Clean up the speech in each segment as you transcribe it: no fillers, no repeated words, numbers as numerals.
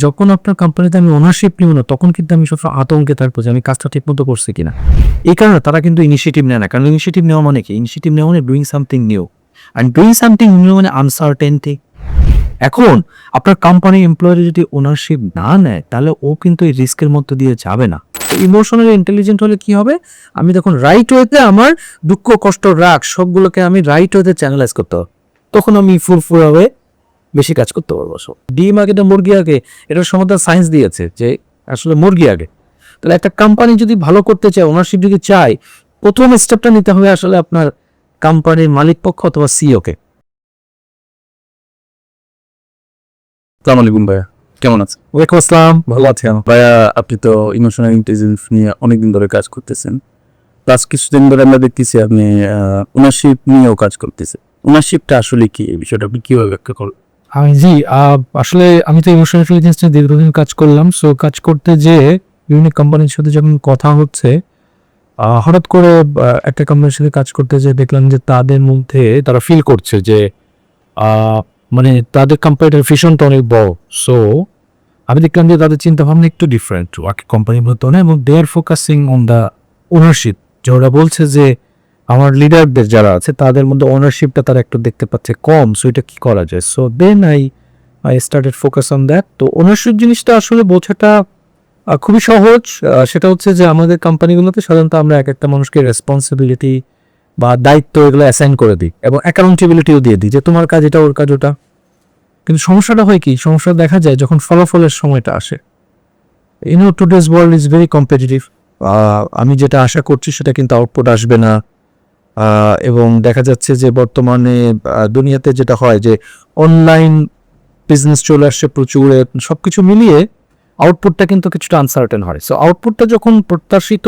যখন আপনার কোম্পানিতে আমি ওনারশিপ নিব না, তখন কিন্তু আমি সবসময় আতঙ্কে থাকবো যে আমি কাজটা ঠিক মতো করছি কিনা। এই কারণে তারা কিন্তু ইনিশিয়েটিভ নেয় না, কারণ ইনিশিয়েটিভ নেওয়া মানে কি? ইনিশিয়েটিভ নেওয়া মানে doing something new, and doing something new মানে আনসার্টেনটি। এখন আপনার কোম্পানি এমপ্লয়ি যদি ওনারশিপ না নেয়, তাহলে ও কিন্তু এই রিস্কের মধ্যে দিয়ে যাবে না। ইমোশনালি ইন্টেলিজেন্ট হলে কি হবে? আমি তখন রাইট ওয়েতে আমার দুঃখ, কষ্ট, রাগ সবগুলোকে আমি রাইট ওয়েতে চ্যানেলাইজ করতে হবে। তখন আমি ফুরফুরা হয়ে বেশি কাজ করতে পারবো। ডিম আগে না মুরগি আগে, এটার সমাধান সায়েন্স দিয়েছে যে আসলে মুরগি আগে। তাহলে একটা কোম্পানি যদি ভালো করতে চায়, ওনারশিপ যদি চায়, প্রথম স্টেপটা নিতে হবে আসলে আপনার কোম্পানির মালিক পক্ষ অথবা সিইও কে। আসসালামু আলাইকুম ভাইয়া, কেমন আছেন? ওয়ালাইকুম আসসালাম, ভালো আছেন ভাইয়া? আপনি তো ইমোশনাল ইন্টেলিজেন্স নিয়ে অনেকদিন ধরে কাজ করতেছেন। প্লাস কিছুদিন ধরে আমরা দেখতেছি আপনি ওনারশিপ নিয়েও কাজ করতেছেন। ওনারশিপটা আসলে কি, এই বিষয়টা আপনি কিভাবে ব্যাখ্যা করবেন? জি, আসলে আমি তো ইমোশনাল ইন্টেলিজেন্স নিয়ে দীর্ঘদিন কাজ করলাম। সো কাজ করতে যেয়ে বিভিন্ন কোম্পানির সাথে যখন কথা হচ্ছে, হঠাৎ করে একটা কোম্পানির সাথে কাজ করতে যেয়ে দেখলাম যে তাদের মধ্যে তারা ফিল করছে যে মানে তাদের কোম্পানিটার ভিশনটা অনেক বড়। সো আমি দেখলাম যে তাদের চিন্তা ভাবনা একটু ডিফারেন্ট কোম্পানির মতো না, এবং they are focusing on the ownership. যে ওরা বলছে যে আমার লিডারদের যারা আছে তাদের মধ্যে ওনারশিপটা তারা একটু দেখতে পাচ্ছে কম। সো এটা কি করা যায়? So then I started focus on that. তো ওনারশিপ জিনিসটা আসলে বোঝাটা খুবই সহজ। সেটা হচ্ছে যে আমাদের কোম্পানিগুলোতে সাধারণত আমরা এক একটা মানুষকে রেসপন্সিবিলিটি বা দায়িত্ব এগুলো অ্যাসাইন করে দিই, এবং অ্যাকাউন্টেবিলিটিও দিয়ে দিই যে তোমার কাজ এটা, ওর কাজ ওটা। কিন্তু সমস্যাটা হয় কি? সমস্যা দেখা যায় যখন ফলাফলের সময়টা আসে। Today's world is very competitive. আমি যেটা আশা করছি সেটা কিন্তু আউটপুট আসবে না। এবং দেখা যাচ্ছে যে বর্তমানে দুনিয়াতে যেটা হয় যে অনলাইন বিজনেস চলে আসছে প্রচুর, সবকিছু মিলিয়ে আউটপুটটা কিন্তু কিছুটা আনসার্টেন হয়। সো আউটপুটটা যখন প্রত্যাশিত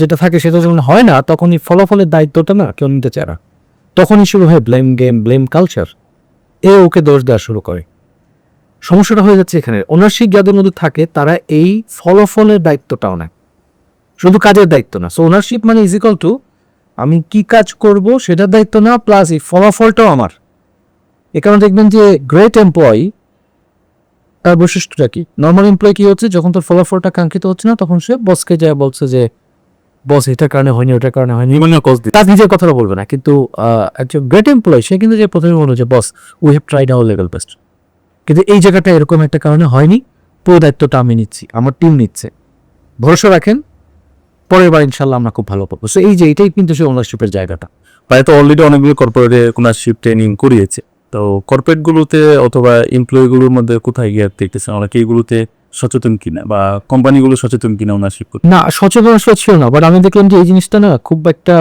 যেটা থাকে সেটা যখন হয় না, তখনই ফলাফলের দায়িত্বটা না কেউ নিতে চায় না। তখনই শুরু হয় ব্লেম গেম, ব্লেম কালচার। ওকে দোষ দেওয়া শুরু করে। সমস্যাটা হয়ে যাচ্ছে এখানে, ওনারশিপ যাদের মধ্যে থাকে তারা এই ফলাফলের দায়িত্বটাও নেয়, শুধু কাজের দায়িত্ব না। সো ওনারশিপ মানে ইজ ইকাল টু আমি কি কাজ করব সেটার দায়িত্ব না, প্লাস এই ফলাফলটাও আমার। এ কারণে দেখবেন যে গ্রেট এমপ্লয়ি তার বৈশিষ্ট্যটা কি? নর্মাল এমপ্লয়ি কি হচ্ছে, যখন তোর ফলাফলটা কাঙ্ক্ষিত হচ্ছে না, তখন সে বসকে যায় বলছে যে বস এটার কারণে হয়নি, ওটার কারণে হয়নি, তার নিজের কথাটা বলবে না। কিন্তু একজন গ্রেট এমপ্লয়ি সে কিন্তু যে প্রথমে বলবে যে boss we have tried our level best, কিন্তু এই জায়গাটা এরকম একটা কারণে হয়নি, পুরো দায়িত্বটা আমি নিচ্ছি, আমার টিম নিচ্ছে, ভরসা রাখেন, পরের বার ইনশাল্লাহ আমরা খুব ভালো পাবো। সো এই যে এটাই কিন্তু সে ওনারশিপের জায়গাটা। ভাইয়া তো অলরেডি অনেকগুলো কর্পোরেটে ওনারশিপ ট্রেনিং করিয়েছে। তো কর্পোরেটগুলোতে অথবা এমপ্লয়িগুলোর মধ্যে কোথায় গিয়ে দেখতেছেন অনেকে এগুলোতে সচেতন কিনা, বা কোম্পানিগুলো সচেতন কিনা ওনারশিপ করতে? না, সচেতন আসলে ছিল না, বাট আমি দেখলাম যে এই জিনিসটা না খুব একটা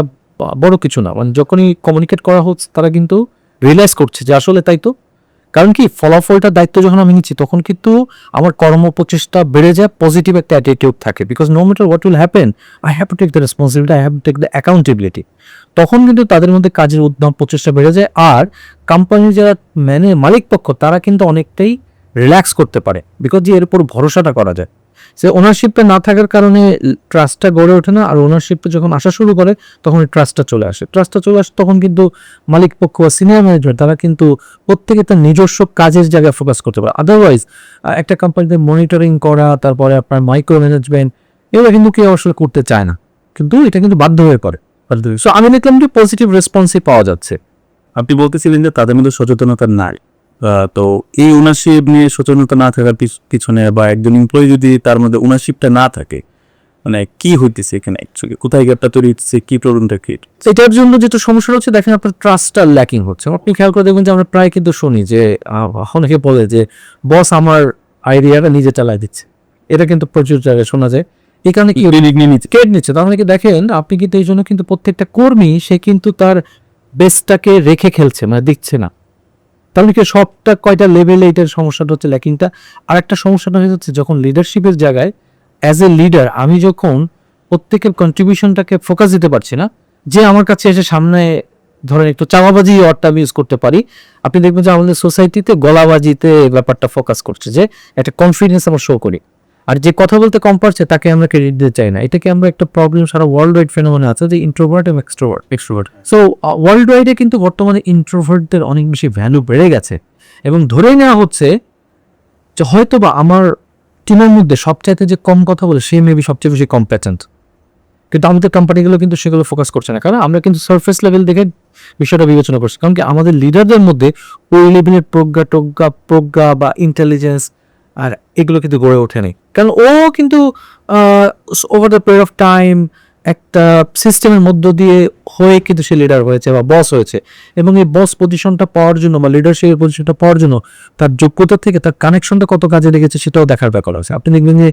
বড় কিছু না। মানে যখনই কমিউনিকেট করা হচ্ছে তারা কিন্তু রিয়েলাইজ করছে যে আসলে তাই তো। কারণ কি, ফলাফলটার দায়িত্ব যখন আমি নিচ্ছি তখন কিন্তু আমার কর্মপ্রচেষ্টা বেড়ে যায়, পজিটিভ একটা অ্যাটিটিউড থাকে, because no matter what will happen I have to take the responsibility, I have to take the accountability. তখন কিন্তু তাদের মধ্যে কাজের উদ্যম, প্রচেষ্টা বেড়ে যায়। আর কোম্পানির যারা মালিক পক্ষ তারা কিন্তু অনেকটাই রিল্যাক্স করতে পারে, বিকজ যে এর উপর ভরসাটা করা যায়। সে ওনারশিপটা না থাকার কারণে ট্রাস্টটা গড়ে ওঠে না, আর ওনারশিপটা যখন আসা শুরু করে তখন ট্রাস্টটা চলে আসে। তখন কিন্তু মালিক পক্ষ বা সিনিয়র ম্যানেজমেন্ট তারা কিন্তু প্রত্যেকে তার নিজস্ব কাজের জায়গায় ফোকাস করতে পারে। আদারওয়াইজ একটা কোম্পানিতে মনিটরিং করা, তারপরে আপনার মাইক্রো ম্যানেজমেন্ট, এগুলো কিন্তু কেউ আসলে করতে চায় না, কিন্তু এটা কিন্তু বাধ্য হয়ে পড়ে। সো আমি দেখলাম যে পজিটিভ রেসপন্সই পাওয়া যাচ্ছে। আপনি বলতেছিলেন যে তাদের মধ্যে সচেতনতা নাই। তো এই ওনারশিপ নিয়ে সচেতনতা না থাকার পিছনে, বা একজন এমপ্লয়ি যদি তার মধ্যে ওনারশিপটা না থাকে, মানে কি হইতেছে এখানে অ্যাকচুয়ালি, কোথায় গ্যাপটা তৈরি হচ্ছে, কি প্রবলেমটা ক্রিয়েট? এটার জন্য যেটা সমস্যা হচ্ছে, দেখেন আপনার ট্রাস্টটা ল্যাকিং হচ্ছে। আপনি খেয়াল করে দেখবেন যে আমরা প্রায় কিন্তু শুনি যে অনেকে বলে যে বস আমার আইডিয়াটা নিজে চালায় দিচ্ছে। এটা কিন্তু প্রচুর জায়গায় শোনা যায়। এই কারণে কি কেট নিচ্ছে, তার মানে কি দেখেন আপনি কিন্তু এই জন্য কিন্তু প্রত্যেকটা কর্মী সে কিন্তু তার বেসটাকে রেখে খেলছে, মানে দিচ্ছে না। তাহলে কি সবটা কয়টা লেভেলে এটার সমস্যাটা হচ্ছে, ল্যাকিংটা। আর একটা সমস্যাটা হয়ে যাচ্ছে যখন লিডারশিপের জায়গায় অ্যাজ এ লিডার আমি যখন প্রত্যেকের কন্ট্রিবিউশনটাকে ফোকাস দিতে পারছি না, যে আমার কাছে এসে সামনে ধরেন একটু চাওয়াবাজি ওয়ার্ডটা আমি ইউজ করতে পারি। আপনি দেখবেন যে আমাদের সোসাইটিতে গলাবাজিতে ব্যাপারটা ফোকাস করছে, যে একটা কনফিডেন্স আমরা শো করি, আর যে কথা বলতে কম পারছে তাকে আমরা ক্রেডিট দিতে চাই না। এটাকে আমরা একটা প্রবলেম সারা ওয়ার্ল্ড ওয়াইড ফেনোমেনা আছে, যে ইন্ট্রোভার্ট এবং এক্সট্রোভার্ট। সো ওয়ার্ল্ড ওয়াইডে কিন্তু বর্তমানে ইন্ট্রোভার্টদের অনেক বেশি ভ্যালু বেড়ে গেছে, এবং ধরেই নেওয়া হচ্ছে যে হয়তো বা আমার টিমের মধ্যে সবচাইতে যে কম কথা বলে সে মেবি সবচেয়ে বেশি কম্পিটেন্ট, কিন্তু আমাদের কোম্পানিগুলো কিন্তু সেগুলো ফোকাস করছে না, কারণ আমরা কিন্তু সারফেস লেভেল দেখে বিষয়টা বিবেচনা করছি। কারণ কি আমাদের লিডারদের মধ্যে ওই লেভেলের প্রজ্ঞা বা ইন্টেলিজেন্স আর এগুলো কিন্তু গড়ে ওঠেনি, কারণ ও কিন্তু over the period of time একটা সিস্টেমের মধ্য দিয়ে হয়ে কিন্তু সে লিডার হয়েছে বা বস হয়েছে, এবং এই বস পজিশনটা পাওয়ার জন্য বা লিডারশিপের পজিশনটা পাওয়ার জন্য তার যোগ্যতা থেকে তার কানেকশনটা কত কাজে লেগেছে সেটাও দেখার ব্যাপার আছে। আপনি দেখবেন যে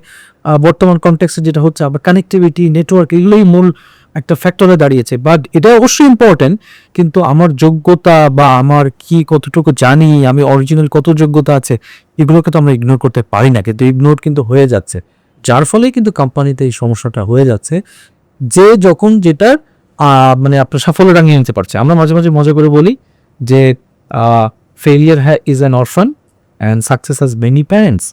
বর্তমান কনটেক্সটে যেটা হচ্ছে আবার কানেক্টিভিটি, নেটওয়ার্ক, এগুলোই মূল একটা ফ্যাক্টরে দাঁড়িয়েছে। বাট এটা অবশ্যই ইম্পর্টেন্ট, কিন্তু আমার যোগ্যতা বা আমার কি কতটুকু জানি, আমি অরিজিনাল কত যোগ্যতা আছে, এগুলোকে তো আমরা ইগনোর করতে পারি না, কিন্তু ইগনোর কিন্তু হয়ে যাচ্ছে, যার ফলে কিন্তু কোম্পানিতে এই সমস্যাটা হয়ে যাচ্ছে। যে যখন যেটার মানে আপনার সাফল্য রাঙিয়ে নিতে পারছে। আমরা মাঝে মাঝে মজা করে বলি যে failure is an অরফান and success has many parents.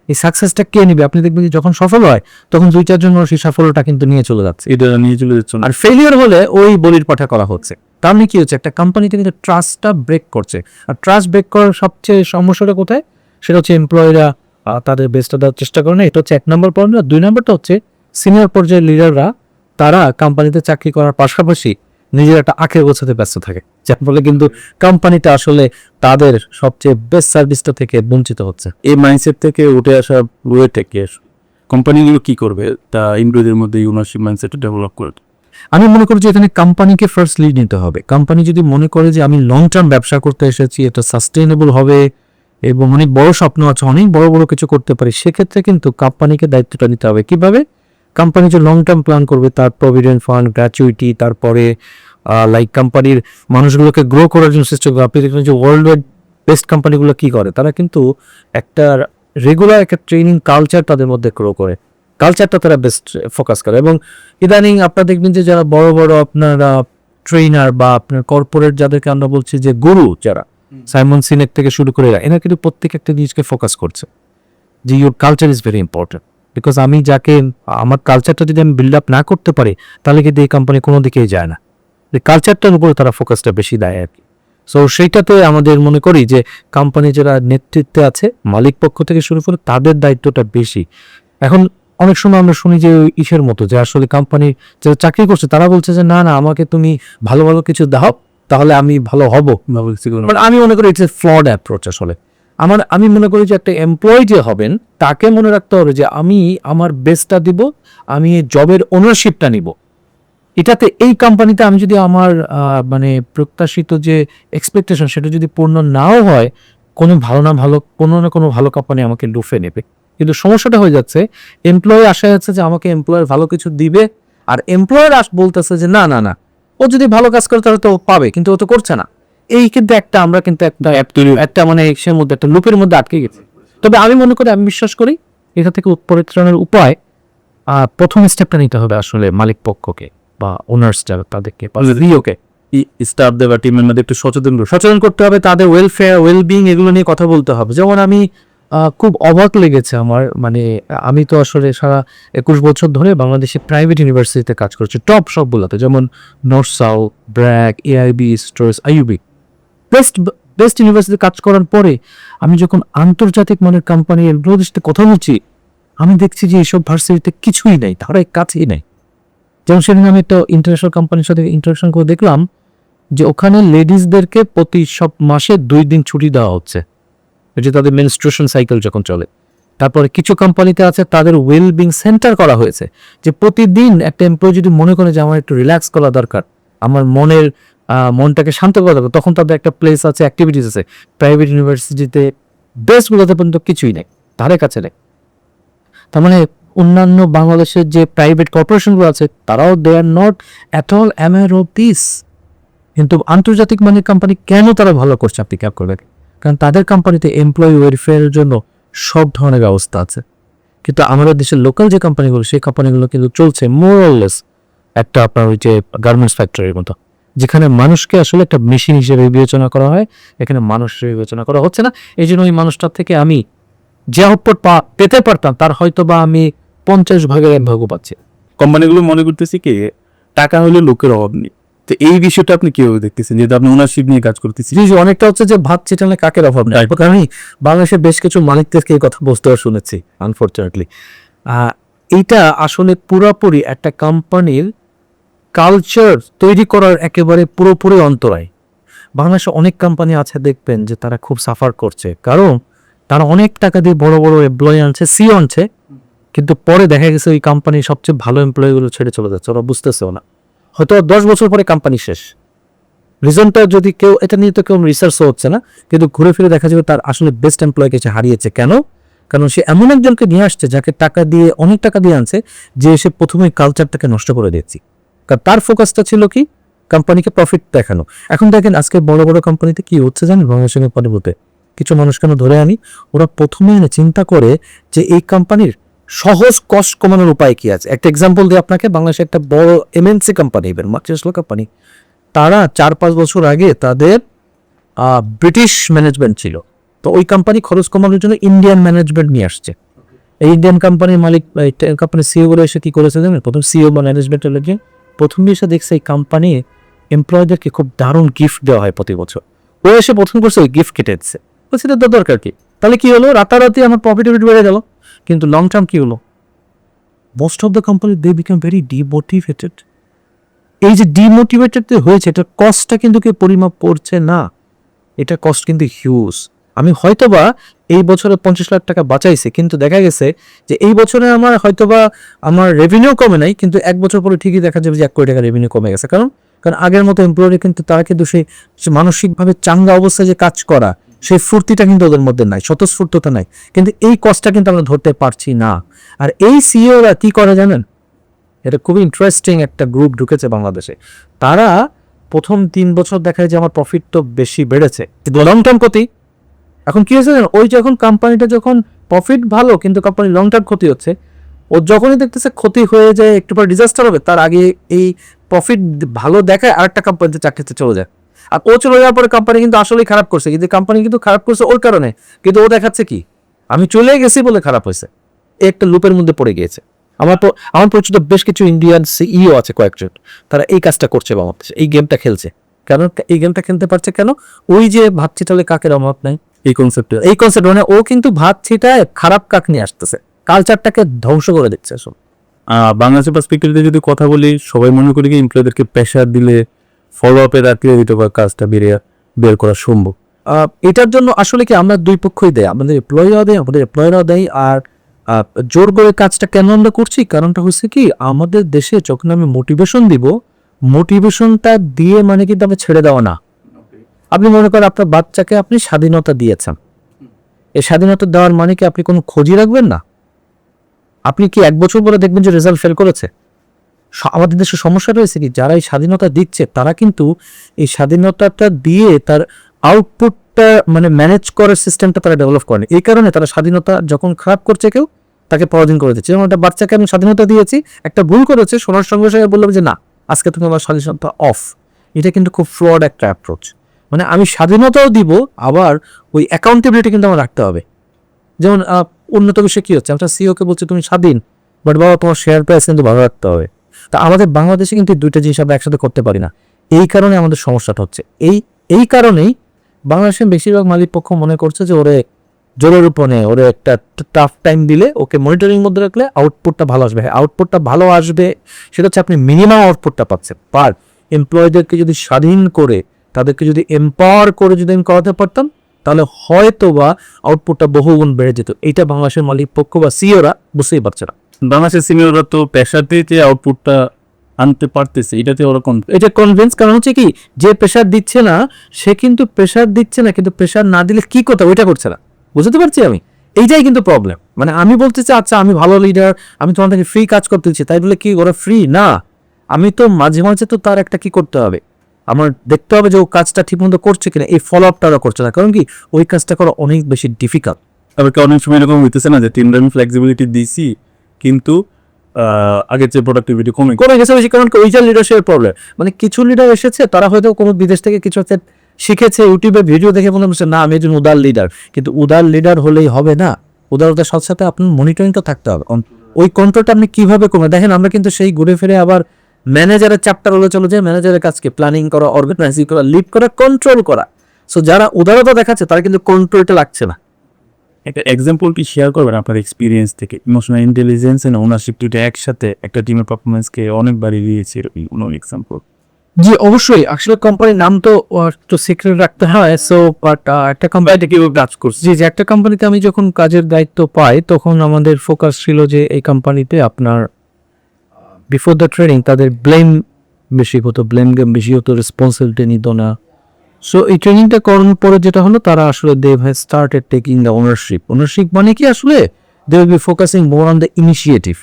এই সাকসেসটা কে নিবে? আপনি দেখবেন যে যখন সফল হয় তখন 2-4 জন মানুষ এই সাফল্যটা কিন্তু নিয়ে চলে যাচ্ছে, এটা নিয়ে চলে যাচ্ছে না। আর ফেলিয়ার হলে ওই বলির পাঠা করা হচ্ছে। তার মানে কি হচ্ছে, একটা কোম্পানিতে কিন্তু ট্রাস্টটা ব্রেক করছে। আর ট্রাস্ট ব্রেক করার সবচেয়ে সমস্যাটা কোথায়? সেটা হচ্ছে এমপ্লয়িরা তাদের বেস্টটা দেওয়ার চেষ্টা করে না, এটা হচ্ছে 1 নম্বর প্রবলেম। আর 2 নম্বরটা হচ্ছে সিনিয়র পর্যায়ের লিডাররা তারা কোম্পানিতে চাকরি করার পাশাপাশি নিজের একটা আঁখে গোছাতে ব্যস্ত থাকে, যার ফলে কিন্তু কোম্পানিটা আসলে তাদের সবচেয়ে বেস্ট সার্ভিসটা থেকে বঞ্চিত হচ্ছে। এই মাইন্ডসেট থেকে উঠে আসা ওয়েটা কি? কোম্পানিগুলো কি করবে তা এমপ্লয়ীদের মধ্যে ওনারশিপ মাইন্ডসেট ডেভেলপ করে? আমি মনে করি যে এখানে কোম্পানিকে ফার্স্ট লিড নিতে হবে। কোম্পানি যদি মনে করে যে আমি লং টার্ম ব্যবসা করতে এসেছি, এটা সাস্টেইনেবল হবে এবং অনেক বড় স্বপ্ন আছে, অনেক বড় বড় কিছু করতে পারি, সেক্ষেত্রে কিন্তু কোম্পানিকে দায়িত্বটা নিতে হবে। কিভাবে? কোম্পানি যে লং টার্ম প্ল্যান করবে, তার প্রভিডেন্ট ফান্ড, গ্র্যাচুইটি, তারপরে লাইক কোম্পানির মানুষগুলোকে গ্রো করার জন্য চেষ্টা করবে। আপনি দেখবেন যে ওয়ার্ল্ড ওয়াইড বেস্ট কোম্পানিগুলো কি করে, তারা কিন্তু একটা রেগুলার একটা ট্রেনিং কালচার তাদের মধ্যে গ্রো করে, কালচারটা তারা বেস্ট ফোকাস করে। এবং ইদানিং আপনারা দেখবেন যে যারা বড় বড় আপনার ট্রেনার বা আপনার কর্পোরেট যাদেরকে আমরা বলছি যে গুরু, যারা সাইমন সিনেক থেকে শুরু করে এরা কিন্তু প্রত্যেক একটা জিনিসকে ফোকাস করছে যে your culture is very important. Because আমি যাকে আমার কালচারটা যদি আমি বিল্ড আপ না করতে পারি, তাহলে কিন্তু এই কোম্পানি কোনো দিকেই যায় না। এই কালচারটার উপরে তারা ফোকাসটা বেশি দেয় আর কি। সো সেইটাতে আমাদের মনে করি যে কোম্পানি যারা নেতৃত্বে আছে, মালিক পক্ষ থেকে শুরু করে, তাদের দায়িত্বটা বেশি। এখন অনেক সময় আমরা শুনি যে ওই ইসের মতো যে আসলে কোম্পানি যারা চাকরি করছে তারা বলছে যে না না, আমাকে তুমি ভালো ভালো কিছু দাও, তাহলে আমি ভালো হব। বাট আমি মনে করি ইটস এ ফ্লড অ্যাপ্রোচ। আসলে আমি মনে করি যে একটা এমপ্লয়ি যে হবেন তাকে মনে রাখতে হবে যে আমি আমার বেস্টটা দিব, আমি জবের ওনারশিপটা নিব। এটাতে এই কোম্পানিতে আমি যদি আমার মানে প্রত্যাশিত যে এক্সপেকটেশন সেটা যদি পূর্ণ নাও হয়, কোনো না কোনো ভালো কোম্পানি আমাকে লুফে নেবে। কিন্তু সমস্যাটা হয়ে যাচ্ছে, এমপ্লয়ি আশা যাচ্ছে যে আমাকে এমপ্লয়ার ভালো কিছু দিবে, আর এমপ্লয়ার বলতেছে যে না না না, ও যদি ভালো কাজ করে তাহলে তো ও পাবে, কিন্তু ও তো করছে না। এই কিন্তু আমরা কিন্তু একটা মানে এর মধ্যে একটা লুপের মধ্যে আটকে গেছি। তবে আমি মনে করি, আমি বিশ্বাস করি এটা থেকে পরিত্রাণের উপায় প্রথম স্টেপটা নিতে হবে আসলে মালিক পক্ষকে বা ওনার্স যারা তাদেরকে ওকে স্টাফদের বা টিমের মধ্যে একটু সচেতন করতে হবে, তাদের ওয়েলফেয়ার ওয়েলবিং এগুলো নিয়ে কথা বলতে হবে। যেমন আমি খুব অবাক লেগেছে আমার, মানে আমি তো আসলে সারা 21 বছর ধরে বাংলাদেশে প্রাইভেট ইউনিভার্সিটিতে কাজ করছি, টপ সবগুলোতে, যেমন north south, BRAC, AIB, stores, IUB, best ইউনিভার্সিটিতে কাজ করার পরে আমি যখন আন্তর্জাতিক মানের কোম্পানি এগুলোর সাথে কথা বলছি, আমি দেখছি যে এইসব ভার্সিটিতে কিছুই নাই, তারা কাছেই নাই। যেমন সেদিন আমি একটা ইন্টারন্যাশনাল কোম্পানির সাথে ইন্টারাকশন করে দেখলাম যে ওখানে লেডিসদেরকে প্রতি সব মাসে 2 দিন ছুটি দেওয়া হচ্ছে, যে তাদের মেনস্ট্রুয়েশন সাইকেল যখন চলে। তারপরে কিছু কোম্পানিতে আছে তাদের ওয়েলবিং সেন্টার করা হয়েছে, যে প্রতিদিন একটা এমপ্লয়ি যদি মনে করে যে আমার একটু রিল্যাক্স করা দরকার, আমার মনটাকে শান্ত করা দরকার, তখন তাদের একটা প্লেস আছে, অ্যাক্টিভিটিস আছে। প্রাইভেট ইউনিভার্সিটিতে বেস্টগুলোতে পর্যন্ত কিছুই নেই, ধারে কাছে নেই। তার মানে অন্যান্য বাংলাদেশের যে প্রাইভেট কর্পোরেশনগুলো আছে তারাও they are not at all aware of this. কিন্তু আন্তর্জাতিক মানের কোম্পানি কেন তারা ভালো করছে আপনি ক্যাপ করবেন? কারণ তাদের কোম্পানিতে এমপ্লয়ি ওয়েলফেয়ারের জন্য সব ধরনের ব্যবস্থা আছে। কিন্তু আমাদের দেশের লোকাল যে কোম্পানিগুলো, সেই কোম্পানিগুলো কিন্তু চলছে মোর অর লেস একটা আপনার ওই যে গার্মেন্টস ফ্যাক্টরির মতো, যেখানে মানুষকে আসলে একটা মেশিন হিসেবে বিবেচনা করা হয়, এখানে মানুষ হিসেবে বিবেচনা করা হচ্ছে না। এই জন্য ওই মানুষটার থেকে আমি যে আউটপুট পেতে পারতাম তার হয়তো বা আমি 50 ভাগের 1 ভাগও পাচ্ছি। কোম্পানিগুলো মনে করতেছি কি টাকা হলে লোকের অভাব নেই, তো এই বিষয়টা আপনি কিভাবে দেখতেছেন, যেহেতু আপনি ওনারশিপ নিয়ে কাজ করতেছেন? জি জি, অনেকটা হচ্ছে যে ভাত ছিটালে কাকের অভাব নেই। কারণ আমি বাংলাদেশের বেশ কিছু মালিকদেরকে এই কথা বলতে শুনেছি আনফরচুনেটলি। এইটা আসলে পুরোপুরি একটা কোম্পানির কালচার তৈরি করার একেবারে পুরোপুরি অন্তরায়। বাংলাদেশে অনেক কোম্পানি আছে দেখবেন যে তারা খুব সাফার করছে, কারণ তারা অনেক টাকা দিয়ে বড় বড় এমপ্লয়ি আনছে, সিও আনছে, কিন্তু পরে দেখা গেছে ওই কোম্পানির সবচেয়ে ভালো এমপ্লয়িগুলো ছেড়ে চলে যাচ্ছে, ওরা বুঝতেছেও না। হয়তো 10 বছর পরে কোম্পানি শেষ। রিজনটা যদি কেউ, এটা নিয়ে তো কেউ রিসার্চও হচ্ছে না, কিন্তু ঘুরে ফিরে দেখা যাবে তার আসলে বেস্ট এমপ্লয়কে সে হারিয়েছে। কেন? কারণ সে এমন একজনকে নিয়ে আসছে যাকে টাকা দিয়ে, অনেক টাকা দিয়ে আনছে, যে সে প্রথমেই কালচারটাকে নষ্ট করে দিয়েছি। কারণ তার ফোকাসটা ছিল কি, কোম্পানিকে প্রফিট দেখানো। এখন দেখেন আজকে বড় বড় কোম্পানিতে কি হচ্ছে জানেন, বাংলাদেশের কোম্পানি বলতে কিছু মানুষ কেন ধরে আনি, ওরা প্রথমে চিন্তা করে যে এই কোম্পানির সহজ কস্ট কমানোর উপায় কি আছে। একটা এক্সাম্পল দিই আপনাকে, বাংলাদেশে একটা বড় MNC company, even multinational company, তারা 4-5 বছর আগে তাদের ব্রিটিশ ম্যানেজমেন্ট ছিল, তো ওই কোম্পানি খরচ কমানোর জন্য ইন্ডিয়ান ম্যানেজমেন্ট নিয়ে আসছে। এই ইন্ডিয়ান কোম্পানির মালিক, কোম্পানির সিও বলে এসে কি করেছে জানেন, প্রথম সিও বা ম্যানেজমেন্টের লোকজন প্রথমে এসে দেখছে এই কোম্পানি এমপ্লয়ীদেরকে খুব দারুণ গিফট দেওয়া হয় প্রতি বছর। ও এসে প্রথম করছে ওই গিফট কেটে দিচ্ছে, বলছে এটা দরকার কি, তাহলে কি হলো, রাতারাতি আমার প্রফিটেবিলিটি বেড়ে গেল। কিন্তু লং টার্ম কি হলো, most of the company they become very demotivated. এই যে ডিমোটিভেটেড হয়েছে, এটার কস্টটা কিন্তু কেউ পরিমাপ করছে না, এটা কস্ট কিন্তু হিউজ। আমি হয়তোবা এই বছরে 50 লাখ টাকা বাঁচাইছি, কিন্তু দেখা গেছে যে এই বছরে আমার হয়তোবা আমার রেভিনিউ কমে নাই, কিন্তু 1 বছর পরে ঠিকই দেখা যাবে যে 1 কোটি টাকা রেভিনিউ কমে গেছে। কারণ কারণ আগের মতো এমপ্লয়ি কিন্তু তারা কিন্তু সেই মানসিকভাবে চাঙ্গা অবস্থায় যে কাজ করা, সেই ফুর্তিটা কিন্তু ওদের মধ্যে নাই, স্বতঃস্ফূর্ততা নাই। কিন্তু এই কস্টটা কিন্তু আমরা ধরতে পারছি না। আর এই সিইওরা কি করে জানেন, এটা খুবই ইন্টারেস্টিং একটা গ্রুপ ঢুকেছে বাংলাদেশে। তারা প্রথম 3 বছর দেখায় যে আমার প্রফিট তো বেশি বেড়েছে, কিন্তু লং টার্ম ক্ষতি। এখন কি হয়েছে জানেন, ওই যখন কোম্পানিটা যখন প্রফিট ভালো কিন্তু কোম্পানির লং টার্ম ক্ষতি হচ্ছে, ও যখনই দেখতেছে ক্ষতি হয়ে যায়, একটু পর ডিজাস্টার হবে, তার আগে এই প্রফিট ভালো দেখায় আরেকটা কোম্পানিতে চাকরিতে চলে যায়। আর ও চলে যাওয়ার পরে কোম্পানি কিন্তু আসলেই খারাপ করছে, কিন্তু কোম্পানি কিন্তু খারাপ করছে ওর কারণে, কিন্তু ও দেখাচ্ছে কি আমি চলে গেছি বলে খারাপ হয়েছে। এই একটা লুপের মধ্যে পড়ে গিয়েছে। আমার পরিচিত বেশ কিছু ইন্ডিয়ান সিইও আছে কয়েকজন, তারা এই কাজটা করছে বাংলাদেশে, এই গেমটা খেলছে। কারণ এই গেমটা খেলতে পারছে কেন, ওই যে ভাত ছিটালে কাকের অভাব নাই, এই কনসেপ্ট মানে ও কিন্তু ভাত ছিটায় খারাপ কাক নিয়ে আসতেছে, কালচারটাকে ধ্বংস করে দিচ্ছে। আসলে বাংলাদেশের পার্সপেক্টিভে যদি কথা বলি, সবাই মনে করি কি এমপ্লয়ীদেরকে প্রেশার দিলে ফলো আপে রাখলে হয়তো বা কাজটা বের করা সম্ভব। এটার জন্য আসলে কি আমরা দুই পক্ষই দেয়, আমাদের এমপ্লয়িরাও দেয়, আমাদের এমপ্লয়াররাও দেয়। আর জোর করে কাজটা কেন আমরা করছি, কারণটা হচ্ছে কি, আমাদের দেশে যখন আমি মোটিভেশন দিব, মোটিভেশনটা দিয়ে মানে কিন্তু আমি ছেড়ে দেওয়া না। আপনি মনে করেন আপনার বাচ্চাকে আপনি স্বাধীনতা দিয়েছেন, এই স্বাধীনতা দেওয়ার মানে কি আপনি কোনো খোঁজই রাখবেন না? আপনি কি 1 বছর পরে দেখবেন যে রেজাল্ট ফেল করেছে? আমাদের দেশে সমস্যা রয়েছে কি, যারা এই স্বাধীনতা দিচ্ছে তারা কিন্তু এই স্বাধীনতাটা দিয়ে তার আউটপুটটা মানে ম্যানেজ করার সিস্টেমটা তারা ডেভেলপ করেনি। এই কারণে তারা স্বাধীনতা যখন খারাপ করছে কেউ, তাকে পরাধীন করে দিচ্ছে। যেমন একটা বাচ্চাকে আমি স্বাধীনতা দিয়েছি, একটা ভুল করেছে, শোনার সঙ্গে সঙ্গে বললাম যে না, আজকে তুমি আমার স্বাধীনতা অফ। এটা কিন্তু খুব ফ্রড একটা অ্যাপ্রোচ। মানে আমি স্বাধীনতাও দিব, আবার ওই অ্যাকাউন্টেবিলিটি কিন্তু আমার রাখতে হবে। যেমন উন্নত বিষয় কি হচ্ছে, আমরা সিইওকে বলছি তুমি স্বাধীন, বাট বাবা তোমার শেয়ার প্রাইস কিন্তু ভালো রাখতে হবে। তা আমাদের বাংলাদেশে কিন্তু দুইটা জিনিস আমরা একসাথে করতে পারি না, এই কারণে আমাদের সমস্যাটা হচ্ছে। এই কারণেই বাংলাদেশের বেশিরভাগ মালিক পক্ষ মনে করছে যে ওরে জোরের উপরে ওরে একটা টাফ টাইম দিলে, ওকে মনিটরিং মধ্যে রাখলে আউটপুটটা ভালো আসবে। হ্যাঁ, আউটপুটটা ভালো আসবে, সেটা হচ্ছে আপনি মিনিমাম আউটপুটটা পাচ্ছেন। পার এমপ্লয়ীদেরকে যদি স্বাধীন করে, তাদেরকে যদি এম্পাওয়ার করে যদি আমি করাতে পারতাম, তাহলে হয়তো বা আউটপুটটা বহুগুণ বেড়ে যেত। এইটা বাংলাদেশের মালিক পক্ষ বা সিইওরা বুঝতেই পারছে না। বাংলাদেশের সিনিয়ররা তো প্রেশার দিয়ে যে আউটপুটটা আনতে পারতেছে, এটাতে ওরকম এটা কনভিন্স। কারণ হচ্ছে কি, যে প্রেশার দিচ্ছে না সে কিন্তু প্রেশার দিচ্ছে না, কিন্তু প্রেশার না দিলে কি কথা ওইটা করছে না। বুঝতে পারছি আমি, এইটাই কিন্তু প্রবলেম। মানে আমি বলতেছি আচ্ছা আমি ভালো লিডার, আমি তোমার থেকে ফ্রি কাজ করতেছি, তাই বলে কি ওরা ফ্রি না? আমি তো মাঝে মাঝে তো তার একটা কি করতে হবে, আমার দেখতে হবে যে ও কাজটা ঠিকমতো করছে কিনা, এই ফলো আপটা ওরা করছে না। কারণ কি, ওই কাজটা করা অনেক বেশি ডিফিকাল্ট। আবার অনেক সময় এরকম হইতেছে না যে টিমটা আমি ফ্লেক্সিবিলিটি দিছি, কিন্তু আগের যে প্রোডাক্টিভিটি কমে গেছে বেশি। কারণ ওই যে লিডারশিপের প্রবলেম, মানে কিছু লিডার এসেছে তারা হয়তো কোনো বিদেশ থেকে কিছু একটা শিখেছে, ইউটিউবে ভিডিও দেখে মনে হচ্ছে না আমি একজন উদার লিডার। কিন্তু উদার লিডার হলেই হবে না, উদারতার সাথে সাথে আপনার মনিটরিংটা থাকতে হবে। ওই কন্ট্রোলটা আপনি কিভাবে করবেন? দেখেন আমরা কিন্তু সেই ঘুরে ফিরে আবার ম্যানেজারের চ্যাপ্টার হলে চলে যায় ম্যানেজারের কাজকে প্ল্যানিং করা, অর্গানাইজিং করা, লিড করা, কন্ট্রোল করা। সো যারা উদারতা দেখাচ্ছে তারা কিন্তু কন্ট্রোলটা লাগছে না। একটা এক্সাম্পল কি শেয়ার করবেন আপনার এক্সপিরিয়েন্স থেকে? ইমোশনাল ইন্টেলিজেন্স এন্ড ওনারশিপ দুটো একসাথে একটা টিমের পারফরমেন্সকে অনেক বাড়িয়ে দিয়েছে, এরকম কোনো এক্সাম্পল? জি অবশ্যই, আসলে কোম্পানির নাম তো একটু সিক্রেট রাখতে হয়। সো বাট একটা কোম্পানিতে কিভাবে কাজ করছে, জি যে একটা কোম্পানিতে আমি যখন কাজের দায়িত্ব পাই তখন আমাদের ফোকাস ছিল যে এই কোম্পানিতে আপনার বিফোর দ্য ট্রেনিং তাদের ব্লেম বেশি হতো, ব্লেম গেম বেশি হতো, রেসপন্সিবিলিটি নিত না। সো এই ট্রেনিংটা করানোর পরে যেটা হলো তারা আসলে they have started taking the ownership মানে কি আসলে they will be focusing more on the initiative.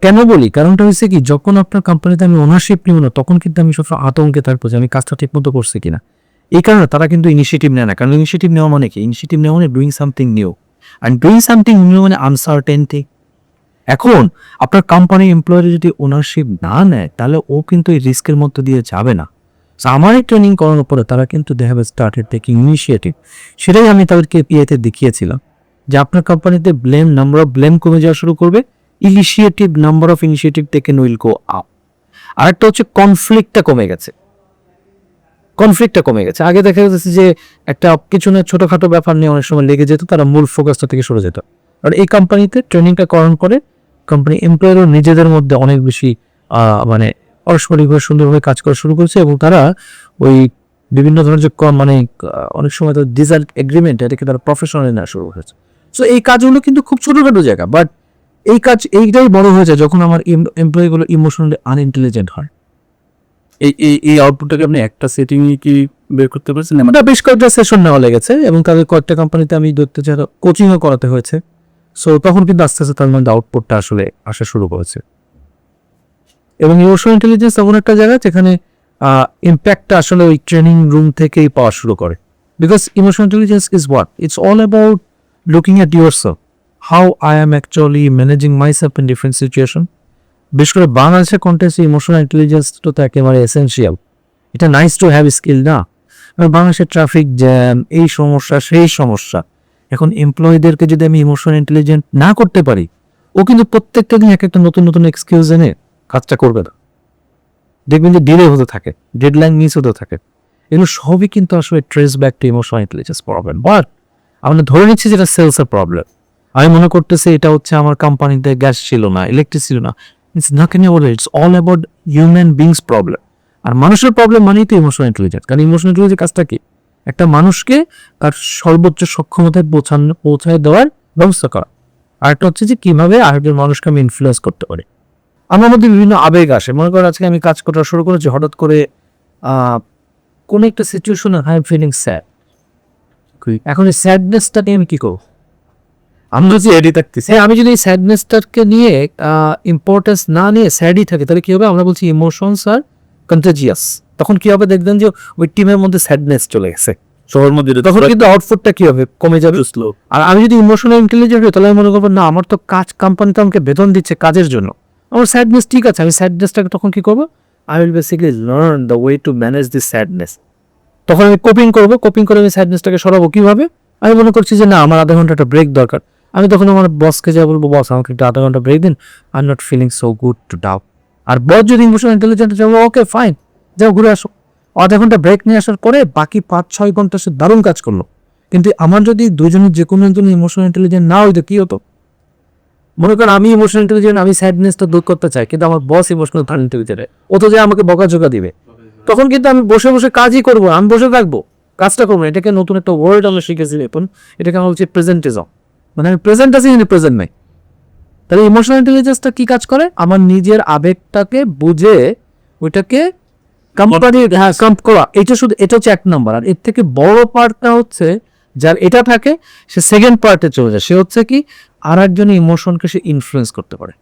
কেন বলি, কারণটা হচ্ছে কি, যখন আপনার কোম্পানিতে আমি ওনারশিপ নিব না তখন কিন্তু আমি সবসময় আতঙ্কে থাকবো যে আমি কাজটা ঠিক মতো করছি কিনা। এই কারণে তারা কিন্তু ইনিশিয়েটিভ নেয় না, কারণ ইনিশিয়েটিভ নেওয়া মানে কি, ইনিশিয়েটিভ নেওয়া মানে doing something new, and doing something new মানে আনসার্টেনটি। এখন আপনার কোম্পানি এমপ্লয়ারি যদি ওনারশিপ না নেয় তাহলে ও কিন্তু এই রিস্কের মধ্যে দিয়ে যাবে না। So, আমার এই ট্রেনিং করানোর পরে তারা কিন্তু they have started taking initiative. সেটাই আমি তাদেরকে পিএতে দেখিয়েছিলাম যে আপনার কোম্পানিতে নাম্বার অফ ব্লেম কমে যাওয়া শুরু করবে, number of initiative taken will go up. আরেকটা হচ্ছে কনফ্লিক্টটা কমে গেছে। আগে দেখা যাচ্ছে যে একটা কিছু না ছোটখাটো ব্যাপার নিয়ে অনেক সময় লেগে যেত, তারা মূল ফোকাসটা থেকে সরে যেত। আর এই কোম্পানিতে ট্রেনিংটা করানোর পরে কোম্পানি এমপ্লয়ারও নিজেদের মধ্যে অনেক বেশি মানে পারস্পরিকভাবে সুন্দরভাবে কাজ করা শুরু করেছে, এবং তারা ওই বিভিন্ন ধরনের যে অনেক সময় তো ডিজাল্ট এগ্রিমেন্ট এটাকে তারা প্রফেশনালি নেওয়া শুরু করেছে। সো এই কাজগুলো কিন্তু খুব ছোটখাটো জায়গা, বাট এইটাই বড় হয়ে যায় যখন আমার এমপ্লয়িগুলো ইমোশনালি আনইন্টেলিজেন্ট হয়। এই আউটপুটটাকে আপনি একটা সেটিং এ কি বের করতে পারছেন? এটা বেশ কয়েকটা সেশন নেওয়া লেগেছে এবং তাদের কয়েকটা কোম্পানিতে আমি দেখতে চাই কোচিংও করাতে হয়েছে। সো তখন কিন্তু আস্তে আস্তে তার মধ্যে আউটপুটটা আসলে আসা শুরু করেছে। এবং ইমোশনাল ইন্টেলিজেন্স এমন একটা জায়গা যেখানে ইম্প্যাক্টটা আসলে ওই ট্রেনিং রুম থেকেই পাওয়া শুরু করে। Because emotional intelligence is what, it's all about looking at yourself, how I am actually managing myself in different situation. বিশেষ করে বাংলাদেশের কন্টেক্সটে ইমোশনাল ইন্টেলিজেন্স তো একেবারে এসেনশিয়াল। এটা নাইস টু হ্যাভ স্কিল না, বাংলাদেশের ট্রাফিক জ্যাম, এই সমস্যা সেই সমস্যা। এখন এমপ্লয়ীদেরকে যদি আমি ইমোশনাল ইন্টেলিজেন্ট না করতে পারি, ও কিন্তু প্রত্যেকটা দিন এক একটা নতুন নতুন এক্সকিউজ এনে কাজটা করবে না। দেখবেন যে ডিলে হতে থাকে, ডেডলাইন মিস হতে থাকে। এগুলো সবই কিন্তু আসলে trace back to emotional intelligence problem. But আমরা ধরে নিচ্ছি যেটা সেলসের প্রবলেম। আমি মনে করতেছি এটা হচ্ছে আমার কোম্পানিতে গ্যাস ছিল না, ইলেকট্রিক ছিল না। It's nothing about it, it's all about human beings problem. আর মানুষের প্রবলেম মানেই তো ইমোশনাল ইন্টেলিজেন্স। কারণ ইমোশনাল ইন্টেলিজেন্স কাজটা কি, একটা মানুষকে তার সর্বোচ্চ সক্ষমতায় পৌঁছায় দেওয়ার ব্যবস্থা করা। আরেকটা হচ্ছে যে কিভাবে আরেকজন মানুষকে আমি ইনফ্লুয়েন্স করতে পারি। আমার মধ্যে বিভিন্ন আবেগ আসে। মনে করো আজকে আমি কাজ করা শুরু করেছি, হঠাৎ করে কোন একটা সিচুয়েশনে আই এম ফিলিং স্যাড। এখন এই স্যাডনেসটা নিয়ে আমি কি করবো? আমি যদি এডি থাকতেছি, আমি যদি এই স্যাডনেসটাকে নিয়ে ইম্পর্টেন্স না নিয়ে স্যাডই থাকে, তাহলে কি হবে? আমরা বলছি ইমোশনস আর কন্টাজিয়াস। তখন কি হবে? দেখবেন যে ওই টিমের মধ্যে স্যাডনেস চলে গেছে সবার মধ্যে, তখন কিন্তু আউটপুটটা কি হবে? কমে যাবে, স্লো। আর আমি যদি ইমোশনাল ইন্টেলিজেন্ট হই তাহলে আমি মনে করবো না, আমার তো কাজ, কোম্পানি তো আমাকে বেতন দিচ্ছে কাজের জন্য, আমার স্যাডনেস ঠিক আছে। আমি স্যাডনেসটাকে তখন কি করবো? I will basically learn the way to manage this sadness. তখন আমি কোপিং করে আমি স্যাডনেসটাকে সরাবো কিভাবে? আমি মনে করছি যে না, আমার আধা ঘন্টা একটা ব্রেক দরকার। আমি তখন আমার বসকে যা বলবো, বস আমাকে একটা আধা ঘন্টা ব্রেক দিন, I am not feeling so good today. আর বস যদি ইমোশনাল ইন্টেলিজেন্ট যাবো, ওকে ফাইন, যাও ঘুরে আসো। আধা ঘন্টা ব্রেক নিয়ে আসার পরে বাকি 5-6 ঘন্টা সে দারুণ কাজ করলো। কিন্তু আমার যদি দুজনের যে কোনো একজন ইমোশনাল ইন্টেলিজেন্ট না হইতো কি হতো? মনে করেন আমি ইমোশনাল ইন্টেলিজেন্ট, আমি স্যাডনেসটা দূর করতে চাই, কিন্তু আমার বস ইমোশনাল ইন্টেলিজেন্ট, ও তো যে আমাকে বকাঝকা দিবে। তখন কিন্তু আমি বসে বসে কাজই করবো, আমি বসে থাকবো, কাজটা করবো। এটাকে নতুন একটা ওয়ার্ড আমরা শিখেছি এখন, এটাকে আমরা বলছি প্রেজেন্টিজম। মানে আমি প্রেজেন্ট আছি কিন্তু প্রেজেন্ট নাই। তাহলে ইমোশনাল ইন্টেলিজেন্সটা কি কাজ করে? আমার নিজের আবেগটাকে বুঝে ওইটাকে কোম্পানির কাম্প করা। এটা হচ্ছে 1 নম্বর। আর এর থেকে বড় পার্টটা হচ্ছে যার এটা থাকে সে সেকেন্ড পার্টে চলে যায়। সে হচ্ছে কি, আর একজনের ইমোশনকে সে ইনফ্লুয়েন্স করতে পারে।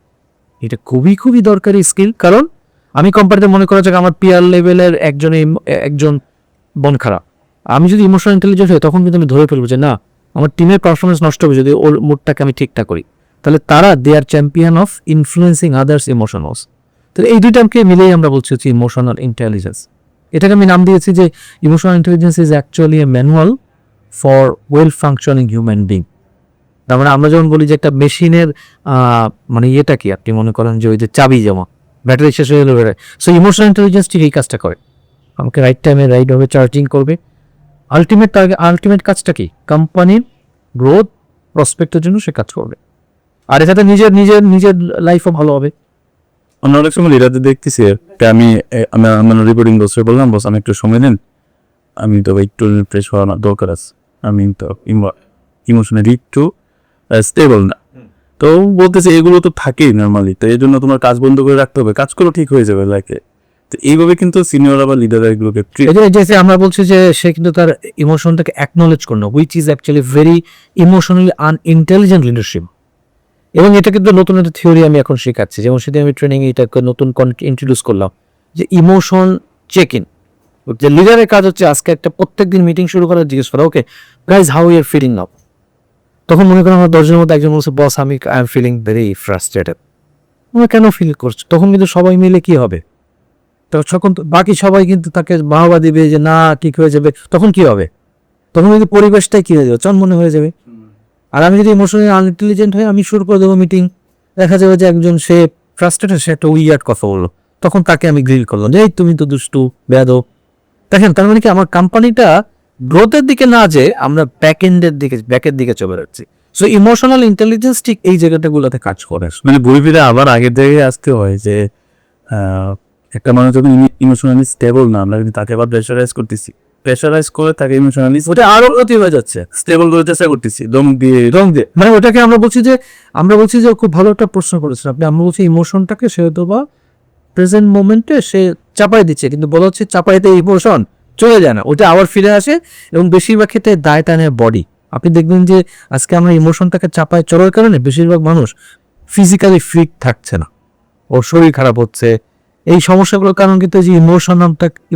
এটা খুবই খুবই দরকারি স্কিল। কারণ আমি কোম্পানিতে মনে করা যাক আমার পিয়ার লেভেলের একজন বন খারাপ, আমি যদি ইমোশনাল ইন্টেলিজেন্ট হই তখন কিন্তু আমি ধরে ফেলবো যে না, আমার টিমের পারফরমেন্স নষ্ট হবে যদি ওর মুডটাকে আমি ঠিকঠাক করি। তাহলে তারা they are champion of influencing others emotions. তাহলে এই দুইটাকে মিলেই আমরা বলছি হচ্ছে ইমোশনাল ইন্টেলিজেন্স। এটাকে আমি নাম দিয়েছি যে emotional intelligence is actually A manual for well functioning human being. তার মানে আমরা যখন বলি যে একটা মেশিনের মানে ইয়েটা কি, আপনি মনে করেন যে ওই যে চাবি, যেমন ব্যাটারি শেষ হয়ে গেলে বেরোয়। সো ইমোশনাল ইন্টেলিজেন্স ঠিক এই কাজটা করে, আমাকে রাইট টাইমে রাইটভাবে চার্জিং করবে। আলটিমেট কাজটা কি? কোম্পানির গ্রোথ প্রসপেক্টের জন্য সে কাজ করবে, আর এটাতে নিজের নিজের নিজের লাইফও ভালো হবে। অন্য অনেক সময় লিডারদের দেখতেছি আমি আমার রিপোর্টিং বসে বললাম, বস আমি একটু সময় দেন, আমি তো একটু ফ্রেশ হওয়ার দরকার আছে, আমি তো ইমোশনালি একটু স্টেবল না। তো বলতেছে এগুলো তো থাকেই নর্মালি, তো এই জন্য তোমার কাজ বন্ধ করে রাখতে হবে, কাজ করো ঠিক হয়ে যাবে লাইফে। তো এইভাবে কিন্তু সিনিয়ররা বা লিডাররা এগুলোকে যে আমরা বলছি যে সে কিন্তু তার ইমোশনটাকে অ্যাকনোলেজ করলো, which is actually very emotionally unintelligent leadership. এবং এটা কিন্তু নতুন একটা থিওরি আমি এখন শেখাচ্ছি, যেমন সেদিন আমি ট্রেনিং এটাকে নতুন ইন্ট্রোডিউস করলাম যে ইমোশন চেক ইন। যে লিডারের কাজ হচ্ছে আজকে একটা প্রত্যেকদিন মিটিং শুরু করা, জিজ্ঞেস করা okay guys how you are feeling now. তখন মনে করেন আমার 10 জনের মধ্যে একজন বলছে boss I am feeling very frustrated. তোমরা কেন ফিল করছো? তখন কিন্তু সবাই মিলে কি হবে, তখন বাকি সবাই কিন্তু তাকে বাহবা দিবে যে না ঠিক হয়ে যাবে। তখন কি হবে? তখন কিন্তু পরিবেশটাই কি হয়ে যাবে, চনমনে হয়ে যাবে। আর আমি যদি ইমোশনালি আনইন্টেলিজেন্ট হয়ে আমি শুরু করে দেবো মিটিং, দেখা যাবে যে একজন সে ফ্রাস্ট্রেটেড, সে একটা উইয়ার্ড কথা বললো, তখন তাকে আমি গ্রিল করলাম যে এই তুমি তো দুষ্টু বেয়াদব। দেখেন তার মানে কি আমার কোম্পানিটা গ্রোথের দিকে না যে আমরা ব্যাকের দিকে চলে যাচ্ছি। সো ইমোশনাল ইন্টেলিজেন্স ঠিক এই জায়গাটাগুলোতে কাজ করে। মানে ঘুরে ফিরে আবার আগের জায়গায় আসতে হয় যে একটা মানুষ যখন ইমোশনালি স্টেবল না, আমরা কিন্তু তাকে আবার প্রেশারাইজ করে তাকে ইমোশনালি ওটা আরো ক্ষতি হয়ে যাচ্ছে, স্টেবল করে চেষ্টা করতেছি দম দিয়ে। মানে ওটাকে আমরা বলছি যে খুব ভালো একটা প্রশ্ন করেছেন আপনি। আমরা বলছি ইমোশনটাকে সে হয়তো বা প্রেজেন্ট মোমেন্টে সে চাপাই দিচ্ছে, কিন্তু বলা হচ্ছে চাপাইতে ইমোশন চলে যায় না, ওটা আবার ফিরে আসে। এবং বেশিরভাগ ক্ষেত্রে দায় টানে বডি। আপনি দেখবেন যে আজকে আমরা ইমোশনটাকে চাপায় চলার কারণে বেশিরভাগ মানুষ ফিজিক্যালি ফিট থাকছে না, ওর শরীর খারাপ হচ্ছে। এই সমস্যাগুলোর কারণ কিন্তু যে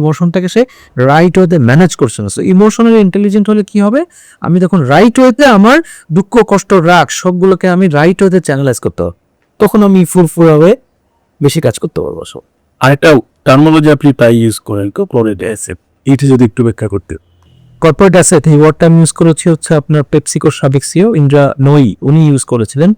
ইমোশনটাকে সে রাইট ওয়েতে ম্যানেজ করছে না। সো ইমোশনাল ইন্টেলিজেন্ট হলে কি হবে, আমি তখন রাইট ওয়েতে আমার দুঃখ কষ্ট রাগ সবগুলোকে আমি রাইট ওয়েতে চ্যানেলাইজ করতে হবে, তখন আমি ফুরফুরা হয়ে বেশি কাজ করতে পারবো। সব আরেকটা টার্মিনোলজি আপনি প্রায় ইউজ করেন, কর্পোরেট অ্যাসেট, এইটা যদি একটু ব্যাখ্যা করতে। কর্পোরেট অ্যাসেট এই ওয়ার্ডটা আমি ইউজ করেছি হচ্ছে আপনার পেপসিকোর সাবেক সিও ইন্দ্রা নোই, উনি ইউজ করেছিলেন।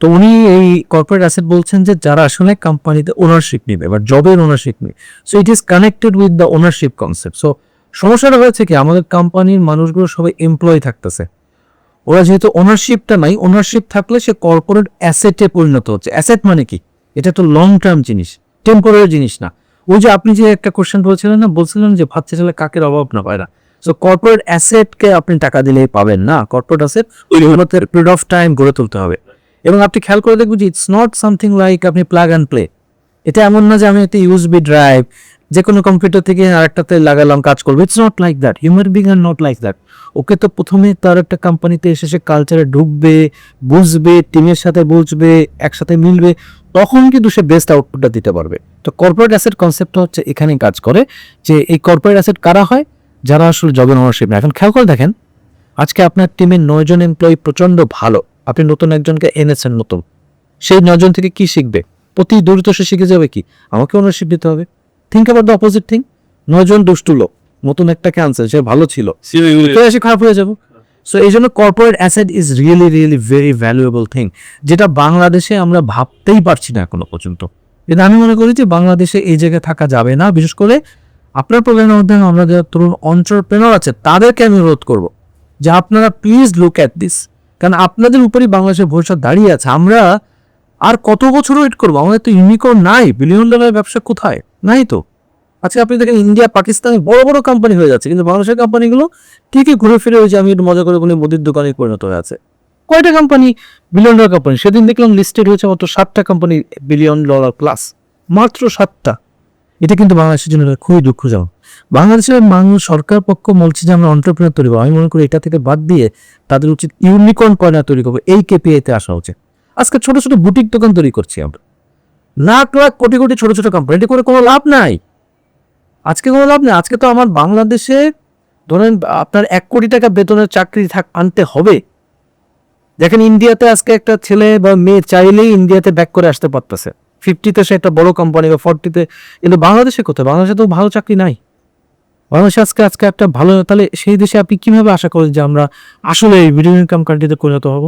তো উনি এই কর্পোরেট অ্যাসেট বলছেন যে যারা আসলে কোম্পানিতে ওনারশিপ নেবে বা জবের ওনারশিপ নেবে। So it is connected with the ownership concept. So সমস্যাটা হয়েছে কি, আমাদের কোম্পানির মানুষগুলো সবাই এমপ্লয়ি থাকতেছে, ওরা যেহেতু ওনারশিপটা নাই, ওনারশিপ থাকলে সে কর্পোরেট অ্যাসেটে পরিণত হচ্ছে। অ্যাসেট মানে কি? এটা তো লং টার্ম জিনিস, টেম্পোরারি জিনিস না। ওই যে আপনি যে একটা কোশ্চেন বলছিলেন যে ভাত চাইলে কাকের অভাব না পায় না। সো কর্পোরেট অ্যাসেটকে আপনি টাকা দিলেই পাবেন না, corporate asset period of time গড়ে তুলতে হবে। এবং আপনি খেয়াল করে দেখবেন যে ইটস নট সামথিং লাইক আপনি প্লাগ অ্যান্ড প্লে। এটা এমন না যে আমি একটা ইউএসবি ড্রাইভ যে কোনো কম্পিউটার থেকে আরেকটাতে লাগালাম কাজ করবে। It's not like that, human being are not like that. Okay তো প্রথমে তার একটা কোম্পানিতে এসে সে কালচারে ঢুকবে, বুঝবে, টিমের সাথে বুঝবে, একসাথে মিলবে, তখন কিন্তু সে বেস্ট আউটপুটটা দিতে পারবে। তো কর্পোরেট অ্যাসেট কনসেপ্টটা হচ্ছে এখানেই কাজ করে, যে এই কর্পোরেট অ্যাসেট কারা হয়, যারা আসলে জবের ওনারশিপ না। এখন খেয়াল করে দেখেন, আজকে আপনার টিমের 9 জন এমপ্লয়ি প্রচন্ড ভালো, আপনি নতুন একজনকে এনেছেন, নতুন, সেই 9 জন থেকে কি শিখবে? অতি দ্রুত সে শিখে যাবে কি আমাকে ওনারশিপ দিতে হবে। Think about the opposite thing. 9 জন দুষ্টু লোক, নতুন একটা আনছেন, সে ভালো ছিল, সে খারাপ হয়ে যাবো। সো এই জন্য corporate asset is really very valuable thing, যেটা বাংলাদেশে আমরা ভাবতেই পারছি না এখনো পর্যন্ত। কিন্তু আমি মনে করি যে বাংলাদেশে এই জায়গায় থাকা যাবে না। বিশেষ করে আপনার প্রোগ্রামের মাধ্যমে আমরা যারা তরুণ এন্টারপ্রেনার আছে তাদেরকে আমি অনুরোধ করবো যে আপনারা প্লিজ লুক অ্যাট দিস, কারণ আপনাদের উপরই বাংলাদেশের ভবিষ্যৎ দাঁড়িয়ে আছে। আমরা আর কত বছর ওয়েট করবো? আমাদের তো ইউনিকর্ন নাই, বিলিয়ন ডলারের ব্যবসা কোথায়? নাই তো। আচ্ছা আপনি দেখেন ইন্ডিয়া পাকিস্তানে বড় বড় কোম্পানি হয়ে যাচ্ছে, কিন্তু বাংলাদেশের কোম্পানিগুলো ঠিকই ঘুরে ফিরে হয়েছে, আমি একটু মজা করে বলি মুদির দোকানে পরিণত হয়ে আছে। কয়টা কোম্পানি বিলিয়ন ডলার কোম্পানি? সেদিন দেখলাম লিস্টেড হয়েছে মাত্র 7টা কোম্পানি বিলিয়ন ডলার প্লাস, মাত্র 7টা। এটা কিন্তু বাংলাদেশের জন্য খুবই দুঃখজনক। বাংলাদেশের মানুষ সরকার পক্ষ বলছে যে আমরা এন্টারপ্রেনার তৈরি করবো, আমি মনে করি এটা থেকে বাদ দিয়ে তাদের উচিত ইউনিকর্ন কর্নার তৈরি করবো, এই কেপিআইতে আসা উচিত। আজকে ছোট ছোট বুটিক দোকান তৈরি করছি আমরা, লাখ লাখ কোটি কোটি ছোট ছোট কোম্পানি, এটা করে কোনো লাভ নাই। আজকে কোনো লাভ নেই। আজকে তো আমার বাংলাদেশে ধরেন আপনার 1 কোটি টাকা বেতনের চাকরি আনতে হবে। দেখেন ইন্ডিয়াতে আজকে একটা ছেলে বা মেয়ে চাইলেই ইন্ডিয়াতে ব্যাক করে আসতে পারতেছে, 50তে সে একটা বড় কোম্পানি বা 40তে। কিন্তু বাংলাদেশে কোথায়? বাংলাদেশে তো ভালো চাকরি নাই। বাংলাদেশে আজকে একটা ভালো, তাহলে সেই দেশে আপনি কিভাবে আশা করেন যে আমরা আসলে এই মিডল ইনকাম কান্ট্রিতে পরিণত হব?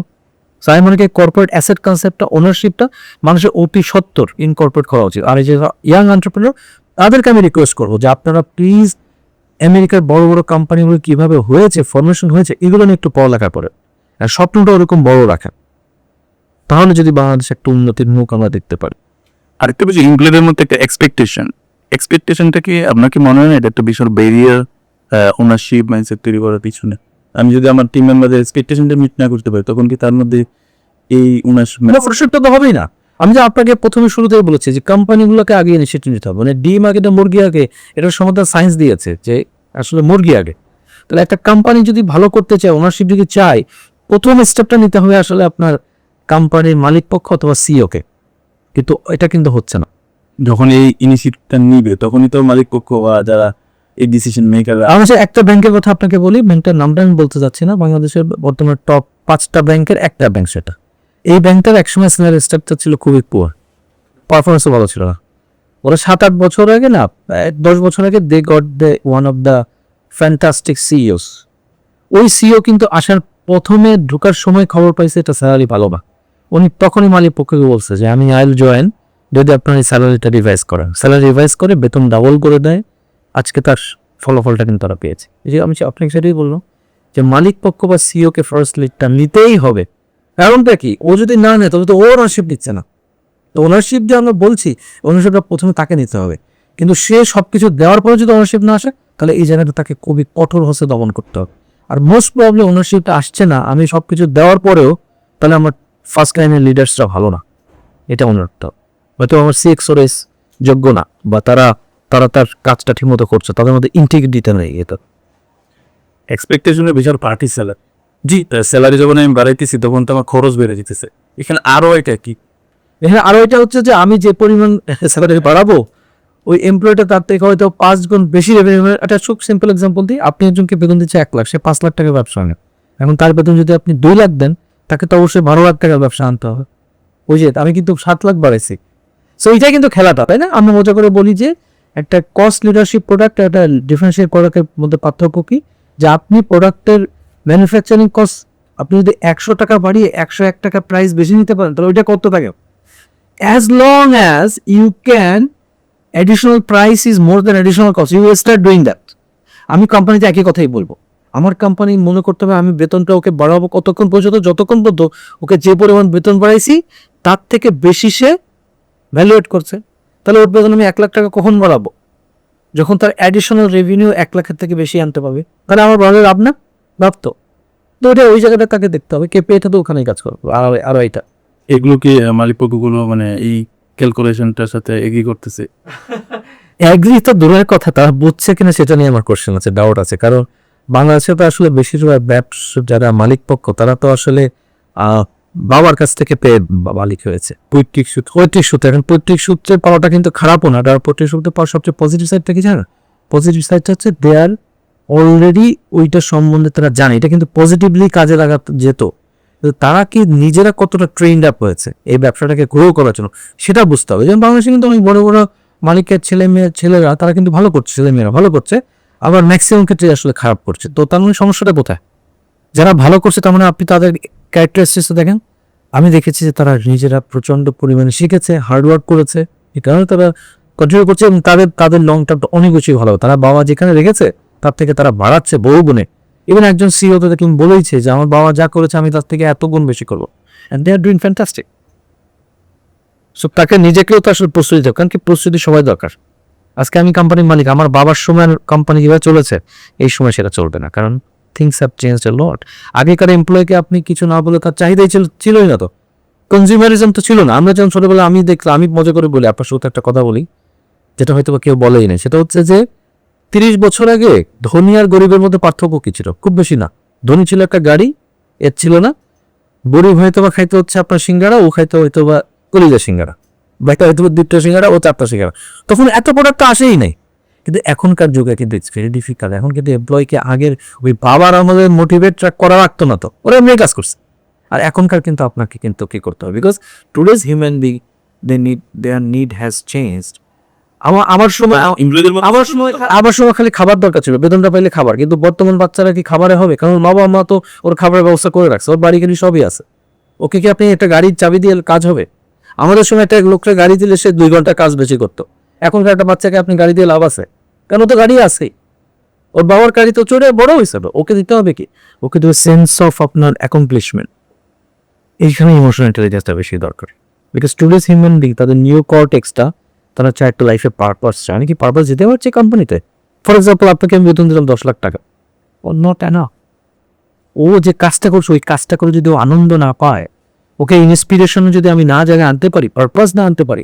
সো আমি মনে করি কর্পোরেট অ্যাসেট কনসেপ্টটা, ওনারশিপটা মানুষের অতি সত্তর ইনকর্পোরেট করা উচিত। আর এই যে ইয়াং এন্টারপ্রেনার, তাদেরকে আমি রিকোয়েস্ট করবো যে আপনারা প্লিজ আমেরিকার বড় বড় কোম্পানিগুলো কিভাবে হয়েছে, ফরমেশন হয়েছে, এগুলো নিয়ে একটু পড়ালেখা করেন, আর স্বপ্নটা ওরকম বড় রাখেন, তাহলে যদি বাংলাদেশ একটা উন্নতির মুখ আমরা দেখতে পারি। আরেকটা বিষয়, এমপ্লয়ীদের মধ্যে একটা এক্সপেকটেশনটা কি আপনার কি মনে হয় না এটা একটা বিশাল ব্যারিয়ার ওনারশিপ মাইন্ডসেট তৈরি করার পিছনে? আমি যদি আমার টিম মেম্বারদের এক্সপেকটেশনটা মিট না করতে পারি, তখন কি তার মধ্যে এই ওনারশিপ ওনারশিপটা তো হবেই না। আমি যে আপনাকে প্রথমে শুরুতেই বলেছি যে কোম্পানিগুলোকে আগে ইনিশিয়েটিভ নিতে হবে, মানে ডিম আগে না মুরগি আগে, এটার সমাধান সায়েন্স দিয়েছে যে আসলে মুরগি আগে। তাহলে একটা কোম্পানি যদি ভালো করতে চায়, ওনারশিপ যদি চায়, প্রথম স্টেপটা নিতে হবে আসলে আপনার কোম্পানির মালিক পক্ষ অথবা সিইওকে, কিন্তু এটা কিন্তু হচ্ছে না। যখন এই ইনিশিয়েটিভটা নিবে তখনই তো মালিক পক্ষ বা যারা এই ডিসিশন মেকার। আমি যে একটা ব্যাংকের কথা আপনাকে বলি, ব্যাংকটার নামটা আমি বলতে যাচ্ছি না, বাংলাদেশের বর্তমানে টপ 5টা ব্যাংকের একটা ব্যাংক সেটা। এই ব্যাংকটার একসময় স্যালারি স্ট্রাকচার ছিল খুবই পুয়ার, পারফরমেন্সও ভালো ছিল না। ওরা 7-8 বছর আগে না, 10 বছর আগে they got the one of the fantastic CEOs. ওই সিইও কিন্তু আসার প্রথমে ঢোকার সময় খবর পাইছে এটা স্যালারি ভালো না। উনি তখনই মালিক পক্ষকে বলছে যে আমি আইল জয়েন যদি আপনার এই স্যালারিটা রিভাইজ করেন। স্যালারি রিভাইজ করে বেতন ডাবল করে দেয়। আজকে তার ফলাফলটা কিন্তু তারা পেয়েছে। এই যে আমি আপনাকে সেটাই বললাম যে মালিক পক্ষ বা সিইওকে ফার্স্ট লিডটা নিতেই হবে। কারণটা কি, ও যদি না নেয় তবে তো ও ওনারশিপ দিচ্ছে না। তো ওনারশিপ যে আমরা বলছি, ওনারশিপটা প্রথমে তাকে নিতে হবে, কিন্তু সে সবকিছু দেওয়ার পরে যদি ওনারশিপ না আসে, তাহলে এই জায়গাটা তাকে খুবই কঠোর হস্তে দমন করতে হবে। আর মোস্ট প্রবলেম ওনারশিপটা আসছে না, আমি সবকিছু দেওয়ার পরেও, তাহলে আমার ফার্স্ট লাইনের লিডার্সরা ভালো না, এটা মনে রাখতে হবে। হয়তো আমার সিএক্সওএস যোগ্য না, বা তারা তার কাজটা ঠিকমতো করছে, তাদের মধ্যে ইন্টিগ্রিটিটা নেই। এটা এক্সপেকটেশনের বিশাল পার্টি স্যালারি। জি, স্যালারি যখন আমি বাড়াইতেছি তখন তো আমার খরচ বেড়ে যেতেছে। এখানে আরো এটা কি, এখানে আরো এটা হচ্ছে যে আমি যে পরিমাণ স্যালারি বাড়াবো, ওই এমপ্লয়িটা তার থেকে হয়তো 5 গুণ বেশি রেভিনিউ। একটা খুব সিম্পল এক্সাম্পল দিই, আপনি একজনকে বেতন দিচ্ছে 1 লাখ, সে 5 লাখ টাকার ব্যবসা আনে। এখন তার বেতন যদি আপনি 2 লাখ দেন, তাকে তো অবশ্যই 12 লাখ টাকার ব্যবসা আনতে হবে। ওই যে আমি কিন্তু 7 লাখ বাড়াইছি। সো এইটাই কিন্তু খেলাটা, তাই না? আমরা মজা করে বলি যে একটা কস্ট লিডারশিপ প্রোডাক্ট, একটা ডিফারেন্সিয়েট প্রোডাক্টের মধ্যে পার্থক্য কি, যে আপনি প্রোডাক্টের ম্যানুফ্যাকচারিং কস্ট আপনি যদি 100 টাকা বাড়িয়ে 101 টাকা প্রাইস বেশি নিতে পারেন, তাহলে ওইটা কত থাকে? As long as you can, additional price is more than additional cost, you will start doing that. আমি কোম্পানিতে একই কথাই বলবো। আমার কোম্পানি মনে করতে হবে আমি বেতনটা ওকে বাড়াবো কতক্ষণ পর্যন্ত, যতক্ষণ পর্যন্ত ওকে যে পরিমাণ বেতন বাড়াইছি তার থেকে বেশি সে ভ্যালুয়েট করছে। তাহলে ওর বেতন আমি 1 লাখ টাকা কখন বাড়াবো? যখন তার অ্যাডিশনাল রেভিনিউ 1 লাখের থেকে বেশি আনতে পারবে, তাহলে আমার বাড়ালে লাভ না? লাভ তো। তো ওটা ওই জায়গাটা তাকে দেখতে হবে, কেপিআইটা তো ওখানেই কাজ করবে। আর এইটা এগুলো কি মালিক পক্ষগুলো মানে এই ক্যালকুলেশনটার সাথে এগ্রি করতেছে? অ্যাগ্রি তো দূরের কথা, তারা বুঝছে কিনা সেটা নিয়ে আমার কোশ্চেন আছে, ডাউট আছে। কারণ বাংলাদেশে তো আসলে বেশিরভাগ ব্যবসা যারা মালিক পক্ষ, তারা তো আসলে বাবার কাছ থেকে পেয়ে মালিক হয়েছে পৈতৃক সূত্রে। এখন পৈতৃক সূত্রে পাওয়াটা কিন্তু খারাপও না। আর পৈতৃক সূত্রে পাওয়ার সবচেয়ে পজিটিভ সাইডটা কি জানো? পজিটিভ সাইডটা হচ্ছে দে আর অলরেডি ওইটা সম্বন্ধে তারা জানে, এটা কিন্তু পজিটিভলি কাজে লাগাতে যেত। তারা কি নিজেরা কতটা ট্রেন্ড আপ হয়েছে এই ব্যবসাটাকে গ্রো করার জন্য, সেটা বুঝতে হবে। যেমন বাংলাদেশে কিন্তু অনেক বড় বড় মালিকের ছেলেরা তারা কিন্তু ভালো করছে, ছেলেমেয়েরা ভালো করছে, আবার ম্যাক্সিমাম ক্ষেত্রে আসলে খারাপ করছে। তো তার মানে সমস্যাটা কোথায়? যারা ভালো করছে তার মানে আপনি তাদের ক্যারেক্টারিস্টিক্স দেখেন, আমি দেখেছি যে তারা নিজেরা প্রচন্ড পরিমাণে শিখেছে, হার্ডওয়ার্ক করেছে, এই কারণে তারা কন্টিনিউ করছে, এবং তাদের লং টার্মটা অনেক বেশি ভালো। তারা বাবা যেখানে রেখেছে তার থেকে তারা বাড়াচ্ছে বহু গুণে। ইভেন একজন সিইও তো দেখলাম বলেইছে যে আমার বাবা যা করেছে আমি তার থেকে এত গুণ বেশি করবো, and they are doing fantastic. So তাকে নিজেকেও তো আসলে প্রস্তুতি দেয়, কারণ কি প্রস্তুতি সবাই দরকার। আজকে আমি কোম্পানির মালিক, আমার বাবার সময় কোম্পানি যেভাবে চলেছে এই সময় সেটা চলবে না, কারণ থিংস হ্যাভ চেঞ্জড এ লট। আগেকার এমপ্লয়িকে আপনি কিছু না বলে তার চাহিদাই ছিলই না, তো কনজিউমারিজম তো ছিল না। আমরা যখন ছোটবেলা আমি দেখলাম, আমি মজা করে বলি, আপনার সাথে একটা কথা বলি যেটা হয়তো কেউ বলেই না, সেটা হচ্ছে যে 30 বছর আগে ধনী আর গরিবের মধ্যে পার্থক্য কি ছিল? খুব বেশি না। ধনী ছিল একটা গাড়ি, এর ছিল না। গরিব হয়তো বা খাইতে হচ্ছে আপনার সিঙ্গারা, ও খাইতে হয়তো বা কলিজা সিঙ্গারা, বা একটা হয়তো 2টা সিঙ্গারা, ও 4টা সিঙ্গারা। তখন এত প্রোডাক্ট আসেই নাই। কিন্তু এখনকার যুগে কিন্তু ইটস ভেরি ডিফিকাল্ট। এখন কিন্তু এমপ্লয়িকে আগের ওই বাবার আমাদের মোটিভেট করা রাখতো না, তো ওরা এমনি কাজ করছে। আর এখনকার কিন্তু আপনাকে কিন্তু কি করতে হবে, because today's human being their need has changed. আমার সময় খালি খাবার দরকার ছিল, বেতনটা পাইলে খাবার। কিন্তু বর্তমান বাচ্চারা কি খাবারে হবে? কারণ মা বাবা তো ওর খাবারের ব্যবস্থা করে রাখছে, ওর বাড়ি গাড়ি সবই আছে। ওকে কি আপনি একটা গাড়ির চাবি দিয়ে কাজ হবে? আমাদের সময় একটা লোককে গাড়ি দিলে সে 2 ঘন্টা কাজ বেশি করতো। এখনকার একটা বাচ্চাকে আপনি গাড়ি দিয়ে লাভ আছে? কেন, তো গাড়ি আছেই, ওর বাবার গাড়ি তো চড়ে বড় হয়েছে, ওকে দিতে হবে কি? ওকে দেবে সেন্স অফ আপনার অ্যাকমপ্লিশমেন্ট। এইখানে ইমোশনাল ইন্টেলিজেন্সটা বেশি দরকার। বিকজ টুডেস হিউম্যান বিং তাদের নিউ কর্টেক্সটা, তারা চায় একটা লাইফে পারপাস চায়। আমি কি পারপাস দিতে পারছি কোম্পানিতে? ফর এক্সাম্পল, আপনাকে আমি বেতন দিলাম 10 লাখ টাকা, ও নট এনাফ। ও যে কাজটা করছে ওই কাজটা করে যদি ও আনন্দ না পায়, ওকে ইন্সপিরেশন যদি আমি না জায়গায় আনতে পারি, পারপাস না আনতে পারি,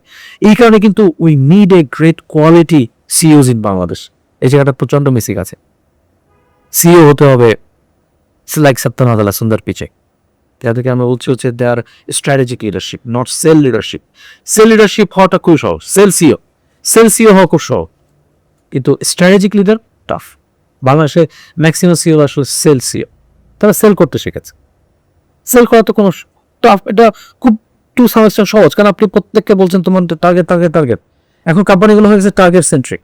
এই কারণে কিন্তু we need a great quality CEOs in Bangladesh. এই জায়গাটা প্রচন্ড মিসিং আছে। সিও হতে হবে লাইক সত্যনাথ আলা সুন্দর পিচে, তাদেরকে আমরা বলছি হচ্ছে they are strategic leadership, not sales leadership. Sales leadership হওয়াটা খুব সহজ, সেল সিও হওয়া খুব সহজ, কিন্তু স্ট্র্যাটেজিক লিডার টাফ। বাংলাদেশে ম্যাক্সিমাম সিও আসলে সেল সিও, তারা সেল করতে শিখেছে। সেল করা তো কোনো টাফ, এটা খুব টু সামস্টার সহজ, কারণ আপনি প্রত্যেককে বলছেন তোমার টার্গেট টার্গেট টার্গেট। এখন কোম্পানিগুলো হয়ে গেছে টার্গেট সেন্ট্রিক,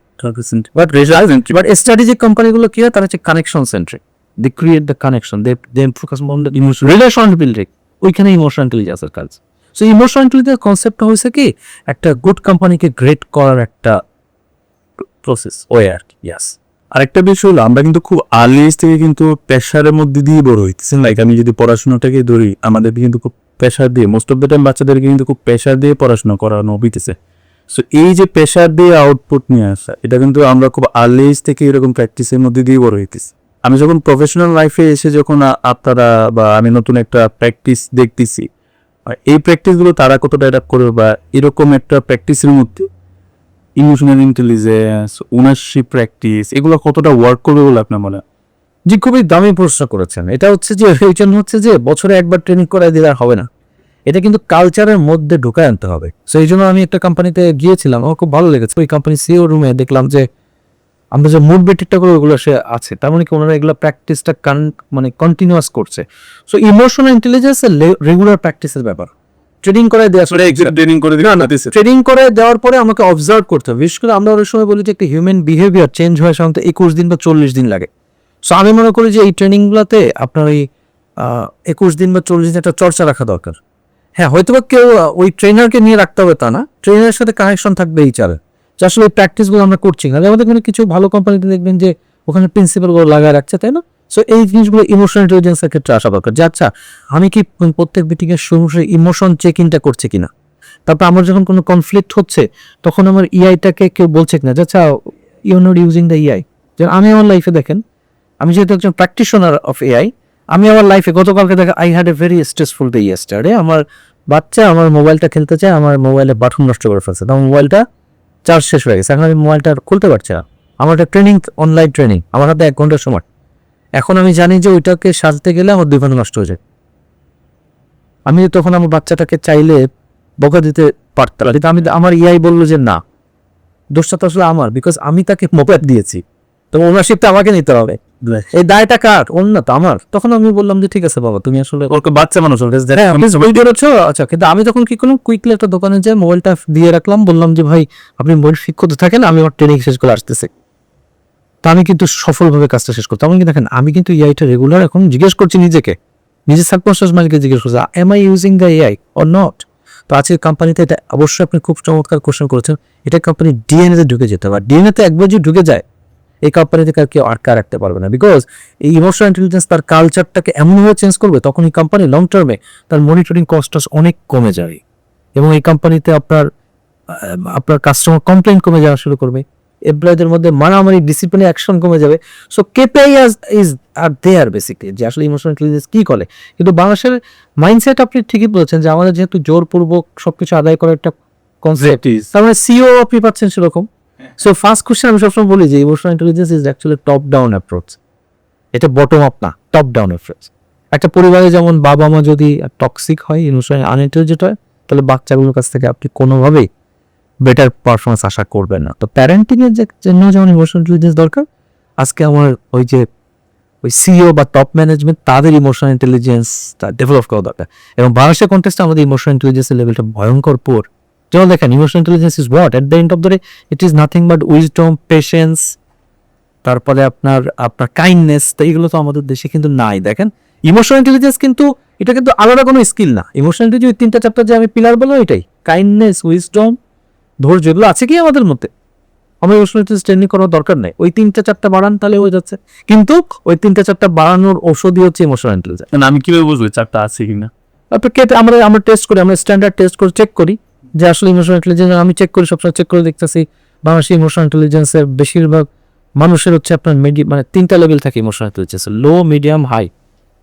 বাট স্ট্র্যাটেজিক কোম্পানিগুলো কি হয়, তারা হচ্ছে connection centric. They create the connection. They focus on the emotion, relation building. ওইখানে ইমোশনাল ইন্টেলিজেন্সের কাজ। সো ইমোশনাল ইন্টেলিজেন্স কনসেপ্টটা হয়েছে কি, একটা গুড কোম্পানিকে গ্রেট করার একটা প্রসেস ওয়ে আর কি। ইয়াস, আরেকটা বিষয় হলো আমরা কিন্তু খুব আর্লি এজ থেকে কিন্তু প্রেশারের মধ্যে দিয়ে বড় হইতেছি। লাইক আমি যদি পড়াশোনাটাকে ধরি, আমাদেরকে কিন্তু খুব প্রেশার দিয়ে, মোস্ট অফ দ্য টাইম বাচ্চাদেরকে কিন্তু খুব প্রেশার দিয়ে পড়াশোনা করানো হইতেছে। সো এই যে প্রেশার দিয়ে আউটপুট নিয়ে আসা, এটা কিন্তু আমরা খুব আর্লি এজ থেকে এরকম প্র্যাকটিসের মধ্যে দিয়ে বড় হইতেছি। আমি যখন প্রফেশনাল লাইফে এসে যখন আপনারা বা আমি নতুন একটা প্র্যাকটিস দেখতেছি, এই প্র্যাকটিসগুলো তারা কতটা অ্যাডাপ্ট করবে, বা এরকম একটা প্র্যাকটিসের মধ্যে ইমোশনাল ইন্টেলিজেন্স, ওনারশিপ প্র্যাকটিস, এগুলো কতটা ওয়ার্ক করবে বলে আপনার মনে হয়? যে খুবই দামি প্রশ্ন করেছেন। এটা হচ্ছে যে এই জন্য হচ্ছে যে বছরে একবার ট্রেনিং করাই দিলে আর হবে না, এটা কিন্তু কালচারের মধ্যে ঢুকায় আনতে হবে। সো এই জন্য আমি একটা কোম্পানিতে গিয়েছিলাম, আমার খুব ভালো লেগেছে। ওই কোম্পানি সিও রুমে দেখলাম যে আমরা যে মুড বেটিকটা করে ওগুলো সে আছে, তার মানে কি ওনারা এগুলো প্র্যাকটিসটা মানে কন্টিনিউয়াস করছে। সো ইমোশনাল ইন্টেলিজেন্স রেগুলার প্র্যাকটিসের ব্যাপার। ট্রেনিং করে দেওয়া, ট্রেনিং করে ট্রেনিং করে দেওয়ার পরে আমাকে অবজার্ভ করতে হবে। বিশেষ করে আমরা অনেক সময় বলি যে একটা হিউম্যান বিহেভিয়ার চেঞ্জ হয় সাধারণত 21 দিন বা 40 দিন লাগে। সো আমি মনে করি যে এই ট্রেনিংগুলোতে আপনার এই 21 দিন বা 40 দিন একটা চর্চা রাখা দরকার। হ্যাঁ, হয়তো বা কেউ ওই ট্রেনারকে নিয়ে রাখতে হবে তা না, ট্রেনারের সাথে কানেকশন থাকবে এইচআর, যে আসলে এই প্র্যাকটিসগুলো আমরা করছি না। আমাদের এখানে কিছু ভালো কোম্পানিতে দেখবেন যে ওখানে প্রিন্সিপালগুলো লাগায় রাখছে, তাই না? সো এই জিনিসগুলো ইমোশনাল ইন্টেলিজেন্সের ক্ষেত্রে আসা দরকার, যে আচ্ছা আমি কি প্রত্যেক মিটিংয়ের শুরু ইমোশন চেক ইনটা করছে কিনা। তারপর আমার যখন কোনো কনফ্লিক্ট হচ্ছে তখন আমার ইআইটাকে কেউ বলছে কিনা যে আচ্ছা ইউ নট ইউজিং দ্য ইআই। যেমন আমি আমার লাইফে দেখেন, আমি যেহেতু একজন প্র্যাকটিশনার অফ এআই, আমি আমার লাইফে গতকালকে দেখেন I had a very stressful day yesterday. আমার বাচ্চা আমার মোবাইলটা খেলতে চায়, আমার মোবাইলে বাটন নষ্ট করে ফেলছে, আমার মোবাইলটা চার্জ শেষ হয়ে গেছে, এখন আমি মোবাইলটা খুলতে পারছি না। আমার একটা ট্রেনিং, অনলাইন ট্রেনিং, আমার হাতে 1 ঘন্টার সময়। এখন আমি জানি যে ওইটাকে সাজতে গেলে আমার 2 ঘন্টা নষ্ট হয়ে যায়। আমি তখন আমার বাচ্চাটাকে চাইলে বকা দিতে পারতাম, কিন্তু আমি আমার ইআই বললো যে না, দোষটা তো আসলে আমার, বিকজ আমি তাকে মোবাইল দিয়েছি, তো ওনারশিপটা আমাকে নিতে হবে, এই দায়টা কার, ওর না তো আমার। তখন আমি বললাম যে ঠিক আছে বাবা, তুমি আসলে ওকে বাচ্চা মানুষ আচ্ছা। কিন্তু আমি তখন কি করলাম, কুইকলি একটা দোকানে যে মোবাইলটা দিয়ে রাখলাম, বললাম যে ভাই আপনি মোবাইল ঠিক করতে থাকেন, আমি আমার ট্রেনিং শেষ করে আসতেছি। তা আমি কিন্তু সফলভাবে কাজটা শেষ করতাম। কি দেখেন, আমি কিন্তু এআইটা রেগুলার এখন জিজ্ঞেস করছি নিজেকে, নিজের সাবকনশিয়াস মাইন্ডকে জিজ্ঞেস করছি, am I using the AI or not. তো আজকের কোম্পানিতে এটা অবশ্যই আপনি খুব চমৎকার কোশ্চেন করেছেন, এটা কোম্পানি ডিএনএ তে ঢুকে যেতে হবে। ডিএনএ তে একবার যদি ঢুকে যায়, এই কোম্পানি থেকে আর কেউ আটকা রাখতে পারবে না, বিকজ এই ইমোশনাল ইন্টেলিজেন্স তার কালচারটাকে এমনভাবে চেঞ্জ করবে, তখন এই কোম্পানি লং টার্মে তার মনিটরিং কস্ট অনেক কমে যাবে, এবং এই কোম্পানিতে আপনার কাস্টমার কমপ্লেন কমে যাওয়া শুরু করবে, এমপ্লয়ীদের মধ্যে মারামারি ডিসিপ্লিনারি অ্যাকশন কমে যাবে। So KPI is are there basically, যে আসলে ইমোশনাল ইন্টেলিজেন্স কি করে। কিন্তু বাংলাদেশের মাইন্ডসেট আপনি ঠিকই বলেছেন যে আমাদের যেহেতু জোরপূর্বক সবকিছু আদায় করার একটা কনসেপ্ট, তার মানে সিও আপনি পাচ্ছেন সেরকম। সো ফার্স্ট কোশ্চেন আমি সবসময় বলি যে emotional intelligence is actually top down approach, এটা বটম আপ না, টপ ডাউন অ্যাপ্রোচ। একটা পরিবারে যেমন বাবা মা যদি টক্সিক হয়, ইমোশনাল আনইন্টেলিজেন্ট হয়, তাহলে বাচ্চাগুলোর কাছ থেকে আপনি কোনোভাবেই বেটার পারফরমেন্স আশা করবেন না। তো প্যারেন্টিং এর জন্য যেমন ইমোশনাল ইন্টেলিজেন্স দরকার, আজকে আমার ওই সিইও বা টপ ম্যানেজমেন্ট তাদের ইমোশনাল ইন্টেলিজেন্স ডেভেলপ করা দরকার। এবং বাংলাদেশের কন্টেক্সটে আমাদের ইমোশনাল ইন্টেলিজেন্সের লেভেলটা ভয়ঙ্কর পুয়ার। যেমন দেখেন, emotional intelligence is what at the end of the day, it is nothing but wisdom, patience, তারপরে আপনার কাইন্ডনেস। তো এইগুলো তো আমাদের দেশে কিন্তু নাই। দেখেন, ইমোশনাল ইন্টেলিজেন্স কিন্তু এটা কিন্তু আলাদা কোনো স্কিল না। ইমোশনাল ইন্টেলিজেন্স 3টা চ্যাপ্টার যে আমি পিলার বলবো এটাই, কাইন্ডনেস, উইজডম, ধৈর্য, এগুলো আছে কি আমাদের মধ্যে? আমার ইমোশনাল ইন্টেলিজেন্স ট্রেনিং করার দরকার নেই, ওই 3টা চ্যাপ্টার বাড়ান তাহলে হয়ে যাচ্ছে। কিন্তু ওই 3টা চ্যাপ্টার বাড়ানোর ঔষধই হচ্ছে ইমোশনাল ইন্টেলিজেন্স। না, আমি কিভাবে বুঝবো চারটা আছে কিনা? আমরা টেস্ট করি, আমরা স্ট্যান্ডার্ড টেস্ট করে চেক করি যে আসলে ইমোশনাল ইন্টেলিজেন্স আমি চেক করি, সবসময় চেক করে দেখতেছি বাংলাদেশি ইমোশনাল ইন্টেলিজেন্সের বেশিরভাগ মানুষের হচ্ছে আপনার মানে 3টা লেভেল থাকে ইমোশনাল ইন্টেলিজেন্স, লো, মিডিয়াম, হাই।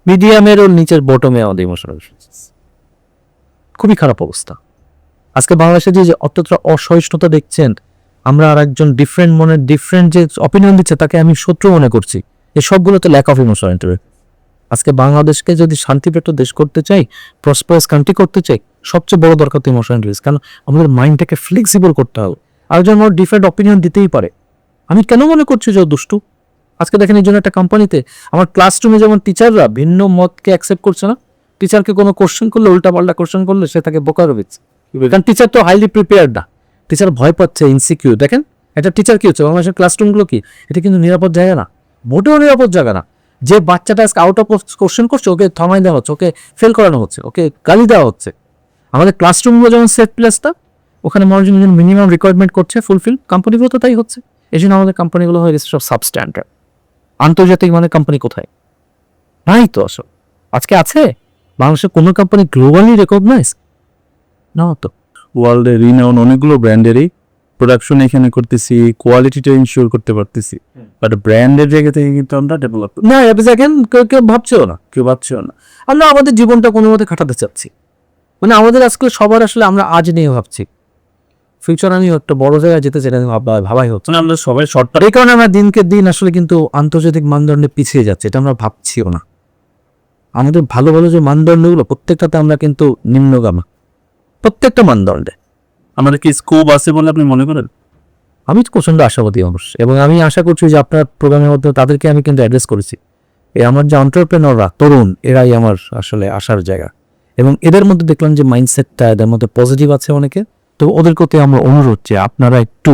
মিডিয়ামের ওর নিচের বটমে আমাদের ইমোশনাল ইন্টেলিজেন্স। খুবই খারাপ অবস্থা। আজকে বাংলাদেশে যে অত্যন্ত অসহিষ্ণুতা দেখছেন, আমরা আর একজন ডিফারেন্ট মনের ডিফারেন্ট যে অপিনিয়ন দিচ্ছে তাকে আমি শত্রু মনে করছি, এই সবগুলো তো ল্যাক অফ ইমোশনাল ইন্টেলিজেন্স। আজকে বাংলাদেশকে যদি শান্তিপ্রিয় দেশ করতে চাই, প্রসপারাস কান্ট্রি করতে চাই, সবচেয়ে বড় দরকার তো ইমোশনাল ইন্টেলিজেন্স। কারণ আমাদের মাইন্ডটাকে ফ্লেক্সিবল করতে হবে। আরেকজন আমার ডিফারেন্ট অপিনিয়ন দিতেই পারে, আমি কেন মনে করছি যে ও দুষ্টু? আজকে দেখেন এই জন্য একটা কোম্পানিতে আমার ক্লাসরুমে যেমন টিচাররা ভিন্ন মতকে অ্যাকসেপ্ট করছে না, টিচারকে কোনো কোশ্চেন করলে, উল্টাপাল্টা কোশ্চেন করলে সে তাকে বোকা দিচ্ছে। কারণ টিচার তো হাইলি প্রিপেয়ার্ড না, টিচার ভয় পাচ্ছে, ইনসিকিউর। দেখেন একটা টিচার কি হচ্ছে, বাংলাদেশের ক্লাসরুমগুলো কি, এটা কিন্তু নিরাপদ জায়গা না, মোটেও নিরাপদ জায়গা না। যে বাচ্চাটা আজকে আউট অফ কোশ্চেন করছে ওকে থামাই দেওয়া হচ্ছে, ওকে ফেল করানো হচ্ছে, ওকে গালি দেওয়া হচ্ছে। আমাদের ক্লাসরুমগুলো যেমন সেফ প্লেসটা, ওখানে মানুষজন মিনিমাম রিকোয়ারমেন্ট করছে ফুলফিল, কোম্পানিগুলো তো তাই হচ্ছে। এই জন্য আমাদের কোম্পানিগুলো হয়ে গেছে সব সাবস্ট্যান্ডার্ড। আন্তর্জাতিক মানে কোম্পানি কোথায়? নাই তো আসলে। আজকে আছে বাংলাদেশের কোনো কোম্পানি গ্লোবালি রেকগনাইজ? না তো। ওয়ার্ল্ডে রিনাউন অনেকগুলো ব্র্যান্ডেরই প্রোডাকশন এখানে করতেছি, কোয়ালিটিটা ইনশিওর করতে পারতেছি, বাট ব্র্যান্ডের জায়গা থেকে কিন্তু আমরা ডেভেলপ না, দেখেন কেউ ভাবছেও না, কেউ ভাবছেও না। আমরা আমাদের জীবনটা কোনো মতে কাটাতে চাচ্ছি। মানে আমাদের আজকে সবার আসলে আমরা আজ নিয়ে ভাবছি, ফিউচার আমি একটা বড় জায়গায় যেতে চাই ভাবাই হচ্ছে। আমরা সবাই শর্ট এই কারণে আমরা দিনকে দিন আসলে কিন্তু আন্তর্জাতিক মানদণ্ডে পিছিয়ে যাচ্ছে, এটা আমরা ভাবছিও না। আমাদের ভালো ভালো যে মানদণ্ডগুলো প্রত্যেকটাতে আমরা কিন্তু নিম্নগামা, প্রত্যেকটা মানদণ্ডে। আমাদের কি স্কোপ আছে বলে আপনি মনে করেন? আমি তো প্রচণ্ড আশাবাদী মানুষ, এবং আমি আশা করছি যে আপনার প্রোগ্রামের মধ্যে তাদেরকে আমি কিন্তু অ্যাড্রেস করেছি। এই আমার যে এন্টারপ্রেনররা তরুণ, এরাই আমার আসলে আসার জায়গা। এবং এদের মধ্যে দেখলাম যে মাইন্ডসেটটা এদের মধ্যে পজিটিভ আছে অনেকে। তো ওদের প্রতি আমার অনুরোধ যে আপনারা একটু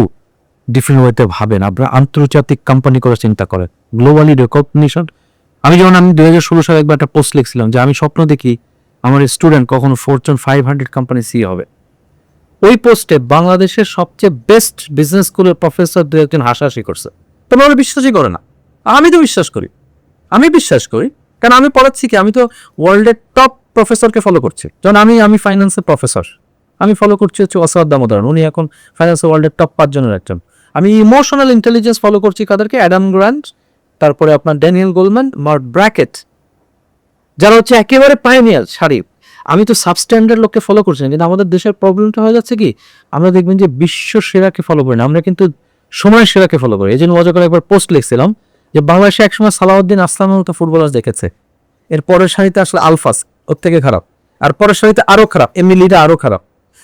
ডিফারেন্ট ওয়েতে ভাবেন, আপনারা আন্তর্জাতিক কোম্পানি করে চিন্তা করেন, গ্লোবালি রেকগনিশন। আমি 2016 সালে একবার একটা পোস্ট লিখছিলাম যে আমি স্বপ্ন দেখি আমার স্টুডেন্ট কখনো ফরচুন 500 কোম্পানি সিইও হবে। ওই পোস্টে বাংলাদেশের সবচেয়ে বেস্ট বিজনেস স্কুলের প্রফেসর 2-1 হাসাহাসি করছে। তোমরা ওরা বিশ্বাসই করে না, আমি তো বিশ্বাস করি। আমি বিশ্বাস করি কারণ আমি পড়াচ্ছি কি, আমি তো ওয়ার্ল্ডের টপ প্রফেসরকে ফলো করছি। যেমন আমি ফাইন্যান্সের প্রফেসর, আমি ফলো করছি হচ্ছে ওয়াসাদ দামোদরন, উনি এখন ফাইন্যান্সের ওয়ার্ল্ডের টপ 5 জনের একজন। আমি ইমোশনাল ইন্টেলিজেন্স ফলো করছি কাদেরকে, অ্যাডাম গ্র্যান্ট, তারপরে আপনার ড্যানিয়েল গোলম্যান, মার্ক ব্র্যাকেট, যারা হচ্ছে একেবারে পাইনিয়ার সারি। আমি তো সাবস্ট্যান্ডার্ড লোককে ফলো করছি না, কিন্তু আমাদের দেশের প্রবলেমটা হয়ে যাচ্ছে কি, আমরা দেখবেন যে বিশ্ব সেরাকে ফলো করি না, আমরা কিন্তু সময় সেরাকে ফলো করি। এই জন্য মজা করে একবার পোস্ট লিখছিলাম যে বাংলাদেশে একসময় সালাউদ্দিন আসলামের মতো ফুটবলার দেখেছে, এর পরের সারিতে আসলে আলফাস ওর থেকে খারাপ, আর পরের সারিতে আরো খারাপ, এমিলিটা আরো খারাপ।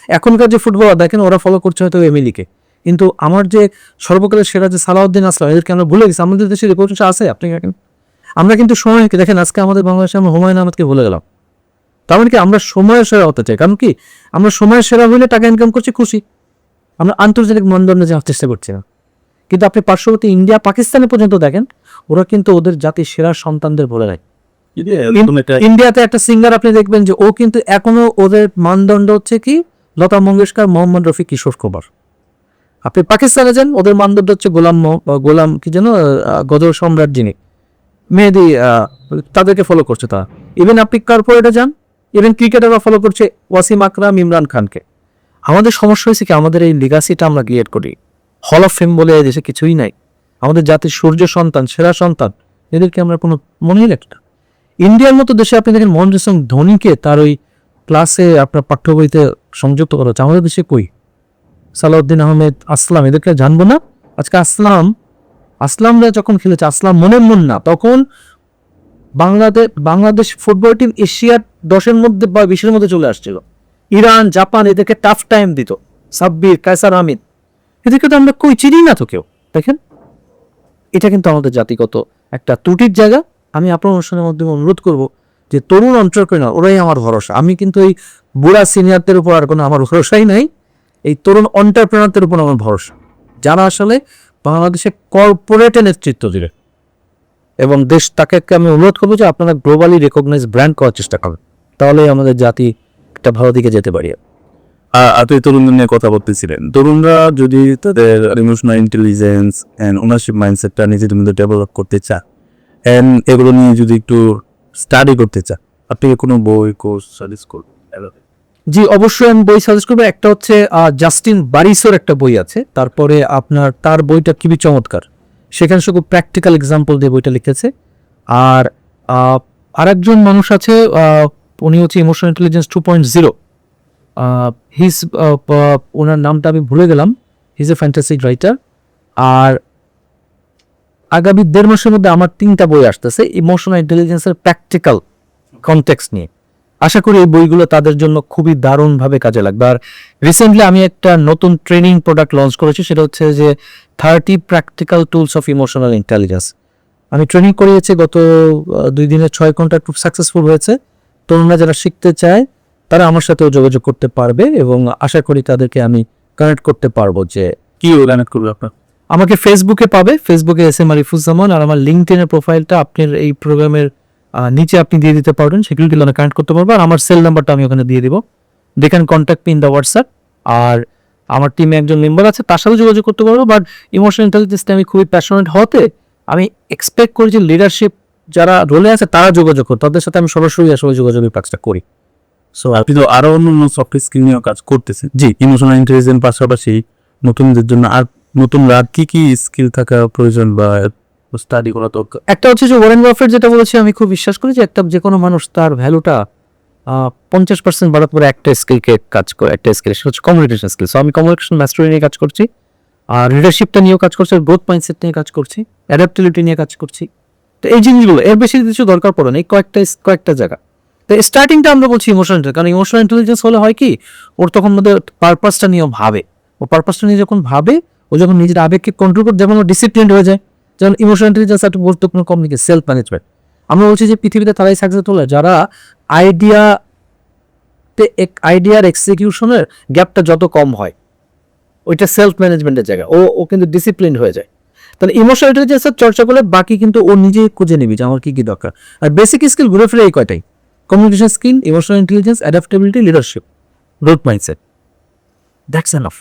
এখনকার যে ফুটবলার দেখেন ওরা ফলো করছে হয়তো এমিলিকে, কিন্তু আমার যে সর্বকালের সেরা যে সালাউদ্দিন আসলাম, এদেরকে আমরা ভুলে গেছি। আমাদের দেশে রেকর্ডটা আছে, আপনি দেখেন আমরা কিন্তু সময়কে দেখেন, আজকে আমাদের বাংলাদেশে আমরা হুমায়ুন আহমেদকে ভুলে গেলাম। তার মানে কি আমরা সময়ের সেরা হতে চাই, কারণ কি আমরা সময়ের সেরা হইলে টাকা ইনকাম করছি, খুশি, আমরা আন্তর্জাতিক মানদণ্ডে যাওয়ার চেষ্টা করছি না। কিন্তু আপনি পার্শ্ববর্তী ইন্ডিয়া, পাকিস্তানে পর্যন্ত দেখেন, ওরা কিন্তু ওদের জাতির সেরা সন্তানদের বলে নাই। ইন্ডিয়াতে একটা সিঙ্গার আপনি দেখবেন যে ও কিন্তু এখনো ওদের মানদণ্ড হচ্ছে কি লতা মঙ্গেশকর, মোহাম্মদ রফি, কিশোর কুমার। আপনি পাকিস্তানে যান, ওদের মানদণ্ড হচ্ছে গোলাম কি যেন গজল সম্রাট যিনি মেহেদি, তাদেরকে ফলো করছে তারা। ইভেন আপনি কর্পোরেটে যান, ইভেন ক্রিকেটাররা ফলো করছে ওয়াসিম আকরাম, ইমরান খানকে। আমাদের সমস্যা হয়েছে কি, আমাদের এই লিগাসিটা আমরা ক্রিয়েট করি, হল অফ ফেম বলে দেশে কিছুই নাই। আমাদের জাতির সূর্য সন্তান, সেরা সন্তান, এদেরকে আমরা কোনো মনেই রাখি না। ইন্ডিয়ার মতো দেশে আপনি দেখেন মহেন্দ্র সিং ধোনিকে তার ওই ক্লাসে আপনার পাঠ্য বইতে সংযুক্ত করা হচ্ছে। আমাদের দেশে কই? সালাউদ্দিন আহমেদ, আসলাম, এদেরকে জানবো না? আজকে আসলামরা যখন খেলেছে, আসলাম মনের মন না, তখন বাংলাদেশ ফুটবল টিম এশিয়ার 10-এর মধ্যে বা 20-এর মধ্যে চলে আসছিল। ইরান, জাপান এদেরকে টাফ টাইম দিত। সাব্বির, কায়সার আহমেদ, এদেরকে তো আমরা কই চিনি না তো কেউ। দেখেন এটা কিন্তু আমাদের জাতিগত একটা ত্রুটির জায়গা। আমি আপনার অনুষ্ঠানের মাধ্যমে অনুরোধ করব যে তরুণ এন্টারপ্রেনার, ওরাই আমার ভরসা। আমি কিন্তু এই বুড়া সিনিয়রদের উপর আর কোনো আমার ভরসাই নাই, এই তরুণ এন্টারপ্রেনারদের উপর আমার ভরসা, যারা আসলে বাংলাদেশে কর্পোরেটে নেতৃত্ব দিবে। এবং তাকে আমি অনুরোধ করবো যে আপনারা গ্লোবালি রেকগনাইজ ব্র্যান্ড করার চেষ্টা করেন। তাহলেই আমাদের জাতি একটা ভালো দিকে যেতে পারি। আপনি তরুণদের নিয়ে কথা বলতেছিলেন, তরুণরা যদি তাদের ইমোশনাল ইন্টেলিজেন্স অ্যান্ড ওনারশিপ মাইন্ডসেটটা নিজেদের মধ্যে ডেভেলপ করতে চান অ্যান্ড এগুলো নিয়ে যদি একটু স্টাডি করতে চান, আপনি কি কোনো বই কোর্স সাজেস্ট করবেন? জি, অবশ্যই আমি বই সাজেস্ট করবো। একটা হচ্ছে জাস্টিন বারিসোর একটা বই আছে, তারপরে আপনার তার বইটা খুবই চমৎকার, সেখানে শুধু প্র্যাকটিক্যাল এক্সাম্পল দিয়ে বইটা লিখেছে। আর আরেকজন মানুষ আছে, উনি হচ্ছে ইমোশনাল ইন্টেলিজেন্স 2.0, হিজ ওনার নামটা আমি ভুলে গেলাম। হিজ এ ফ্যান্টাসিক রাইটার। আর আগামী 1.5 মাসের মধ্যে আমার 3টা বই আসতেছে ইমোশনাল ইন্টেলিজেন্সের প্র্যাকটিক্যাল কনটেক্সট নিয়ে। আশা করি এই বইগুলো তাদের জন্য খুবই দারুণভাবে কাজে লাগবে। আর রিসেন্টলি আমি একটা নতুন ট্রেনিং প্রোডাক্ট লঞ্চ করেছি, সেটা হচ্ছে যে 30 practical tools of emotional intelligence. আমি ট্রেনিং করিয়েছি গত 2 দিনের 6 ঘন্টা, খুব সাকসেসফুল হয়েছে। তরুণরা যারা শিখতে চায় তারা আমার সাথেও যোগাযোগ করতে পারবে এবং আশা করি তাদেরকে আমি কানেক্ট করতে পারবো। যে কি কানেক্ট করবে আপনার? আমাকে ফেসবুকে পাবে, ফেসবুকে SM আরিফুজ্জামান, আর আমার লিঙ্কডইনের প্রোফাইলটা আপনার এই প্রোগ্রামের নিচে আপনি দিয়ে দিতে পারবেন, সেগুলো কানেক্ট করতে পারবো। আর আমার সেল নাম্বারটা আমি ওখানে দিয়ে দিব, they can contact me in the WhatsApp. আর আমার টিমে একজন মেম্বার আছে, তার সাথে যোগাযোগ করতে পারবো। বাট ইমোশনাল ইন্টেলিজেন্সটা আমি খুবই প্যাশনেট হতে আমি এক্সপেক্ট করি যে লিডারশিপ যারা রোলে আছে তারা যোগাযোগ করে, তাদের সাথে আমি সরাসরি আসলে যোগাযোগের কাজটা করি। সো আপনি তো আরো অন্য সফটওয়্যার স্কিল নিয়েও কাজ করতেছেন। জি, ইমোশনাল ইন্টেলিজেন্স পাশাপাশি নতুনদের জন্য আর নতুনরা কি কি স্কিল থাকা প্রয়োজন বা স্টাডি করা দরকার? একটা হচ্ছে যে ওয়ারেন বাফেট যেটা বলেছে, আমি খুব বিশ্বাস করি যে একটা যে কোনো মানুষ তার ভ্যালুটা 50% বাড়াতে পারে একটা স্কিলকে কাজ করে, একটা স্কিল, সেটা হচ্ছে কমিউনিকেশন স্কিল। সো আমি কমিউনিকেশন মাস্টারি নিয়ে কাজ করছি, আর লিডারশিপটা নিয়েও কাজ করছি, গ্রোথ মাইন্ডসেট নিয়ে কাজ করছি, অ্যাডাপ্টিবিলিটি নিয়ে কাজ করছি। তো এই জিনিসগুলো, এর বেশি কিছু দরকার পড়ে না, এই কয়েকটা জায়গা। তো স্টার্টিংটা আমরা বলছি ইমোশনাল, কারণ ইমোশনাল ইন্টেলিজেন্স হলে হয় কি, ওর তখন মধ্যে পারপাসটা নিয়েও ভাবে। ও পারপাসটা নিয়ে যখন ভাবে, ও যখন নিজের আবেগকে কন্ট্রোল করে, যেমন ও ডিসিপ্লিন হয়ে যায়। যেমন ইমোশনাল ইন্টেলিজেন্স একটা গুরুত্বপূর্ণ কমিউনিকেশন, সেলফ ম্যানেজমেন্ট। আমরা বলছি যে পৃথিবীতে তারাই সাকসেসফুল হয় যারা আইডিয়ার এক্সিকিউশনের গ্যাপটা যত কম হয়, ওইটা সেলফ ম্যানেজমেন্টের জায়গা। ও কিন্তু ডিসিপ্লিন হয়ে যায়। তাহলে ইমোশনাল ইন্টেলিজেন্সের চর্চা করলে বাকি কিন্তু ও নিজে খুঁজে নিবি যে আমার কি কি দরকার। আর বেসিক স্কিল ঘুরে ফিরে এই কয়টাই: communication skill, emotional intelligence, adaptability, leadership, growth mindset. That's enough.